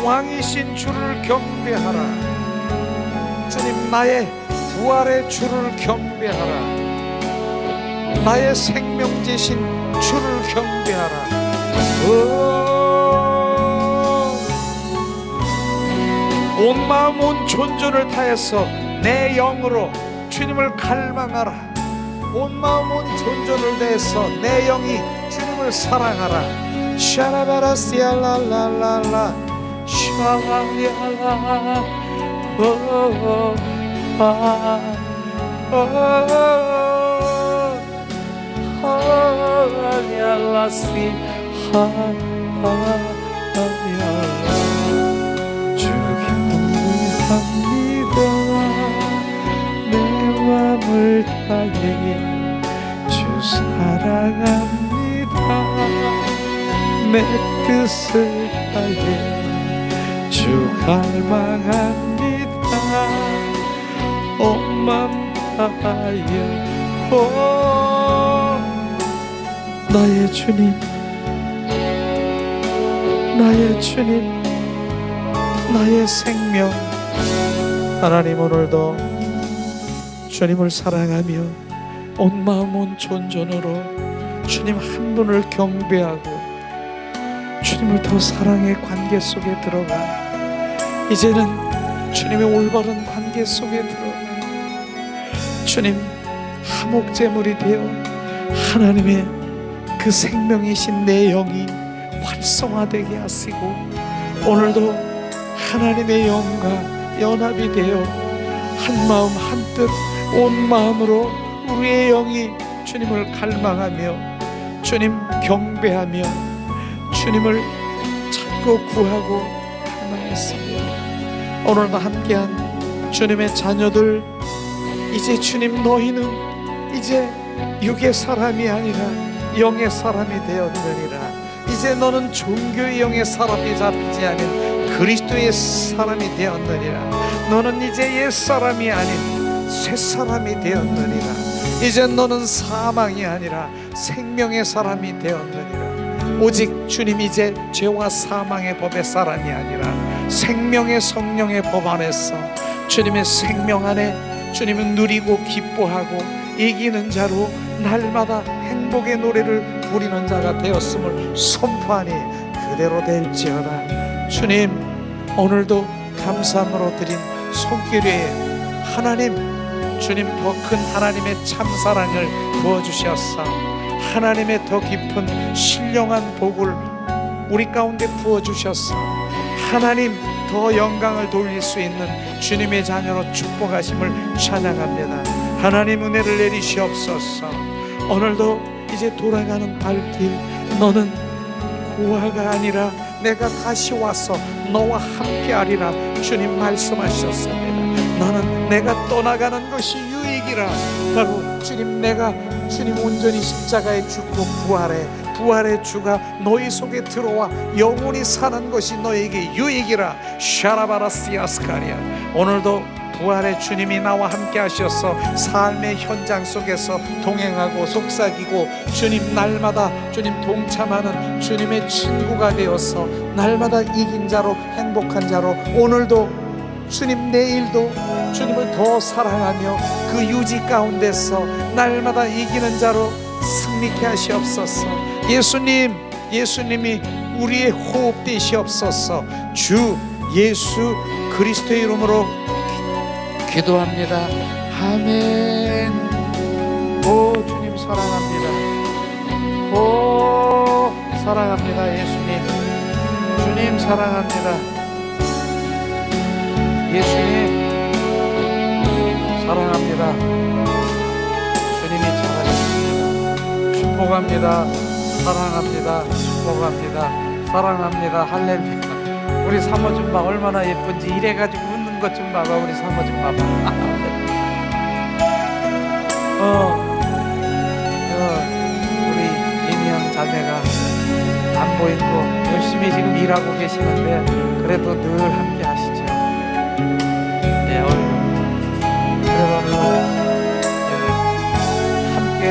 왕이신 주를 경배하라. 주님, 나의 부활의 주를 경배하라. 나의 생명지신 주를 경배하라. 온 마음 온 존재를 다해서 내 영으로 주님을 갈망하라. 온 마음 온 존재를 다해서 내 영이 주님을 사랑하라. 샤라바라시알랄랄랄라 샤랄랄라 주경배합니다. 내 맘을 다해 주 사랑합니다. 내 뜻을 다해 주 갈망합니다. 온 맘 다하여 나의 주님, 나의 주님, 나의 생명. 하나님, 오늘도 주님을 사랑하며 온 마음 온 존전으로 주님 한 분을 경배하고 주님을 더 사랑의 관계 속에 들어가, 이제는 주님의 올바른 관계 속에 들어가 주님 화목제물이 되어 하나님의 그 생명이신 내 영이 활성화되게 하시고, 오늘도 하나님의 영과 연합이 되어 한 마음 한 뜻 온 마음으로 우리의 영이 주님을 갈망하며 주님 경배하며 주님을 찾고 구하고 갈망했습니다. 오늘도 함께한 주님의 자녀들, 이제 주님, 너희는 이제 육의 사람이 아니라 영의 사람이 되었느니라. 이제 너는 종교의 영의 사람이 잡히지 않은 그리스도의 사람이 되었느니라. 너는 이제 옛 사람이 아닌 새 사람이 되었느니라. 이제 너는 사망이 아니라 생명의 사람이 되었느니라. 오직 주님, 이제 죄와 사망의 법의 사람이 아니라 생명의 성령의 법 안에서 주님의 생명 안에 주님은 누리고 기뻐하고 이기는 자로 날마다 행복의 노래를 부리는 자가 되었음을 선포하니 그대로 될지어다. 주님, 오늘도 감사함으로 드린 손길에 하나님, 주님 더 큰 하나님의 참사랑을 부어주셨사 하나님의 더 깊은 신령한 복을 우리 가운데 부어주셨사 하나님 더 영광을 돌릴 수 있는 주님의 자녀로 축복하심을 찬양합니다. 하나님, 은혜를 내리시옵소서. 오늘도 이제 돌아가는 발길, 너는 고아가 아니라 내가 다시 와서 너와 함께하리라 주님 말씀하셨습니다. 너는 내가 떠나가는 것이 유익이라. 바로 주님, 내가 주님 온전히 십자가에 죽고 부활의 주가 너희 속에 들어와 영원히 사는 것이 너에게 유익이라. 샤라바라시아스카리아. 오늘도 부활의 주님이 나와 함께 하셔서 삶의 현장 속에서 동행하고 속삭이고 주님 날마다 주님 동참하는 주님의 친구가 되어서 날마다 이긴 자로 행복한 자로, 오늘도 주님 내일도 주님을 더 사랑하며 그 유지 가운데서 날마다 이기는 자로 승리케 하시옵소서. 예수님이 우리의 호흡 되시옵소서. 주 예수 그리스도의 이름으로 기도합니다. 아멘. 오 주님 사랑합니다. 오 사랑합니다. 예수님, 주님 사랑합니다. 예수님 사랑합니다. 주님이 잘하십니다. 축복합니다. 사랑합니다. 축복합니다. 사랑합니다. 할렐루야. 우리 사모좀 봐, 얼마나 예쁜지. 이래가지고 웃는 것 좀 봐봐. 우리 사모 좀 봐봐. 우리 이미영 자매가 안 보이고 열심히 지금 일하고 계시는데 그래도 늘 함께 하시죠. 네, 그래도 함께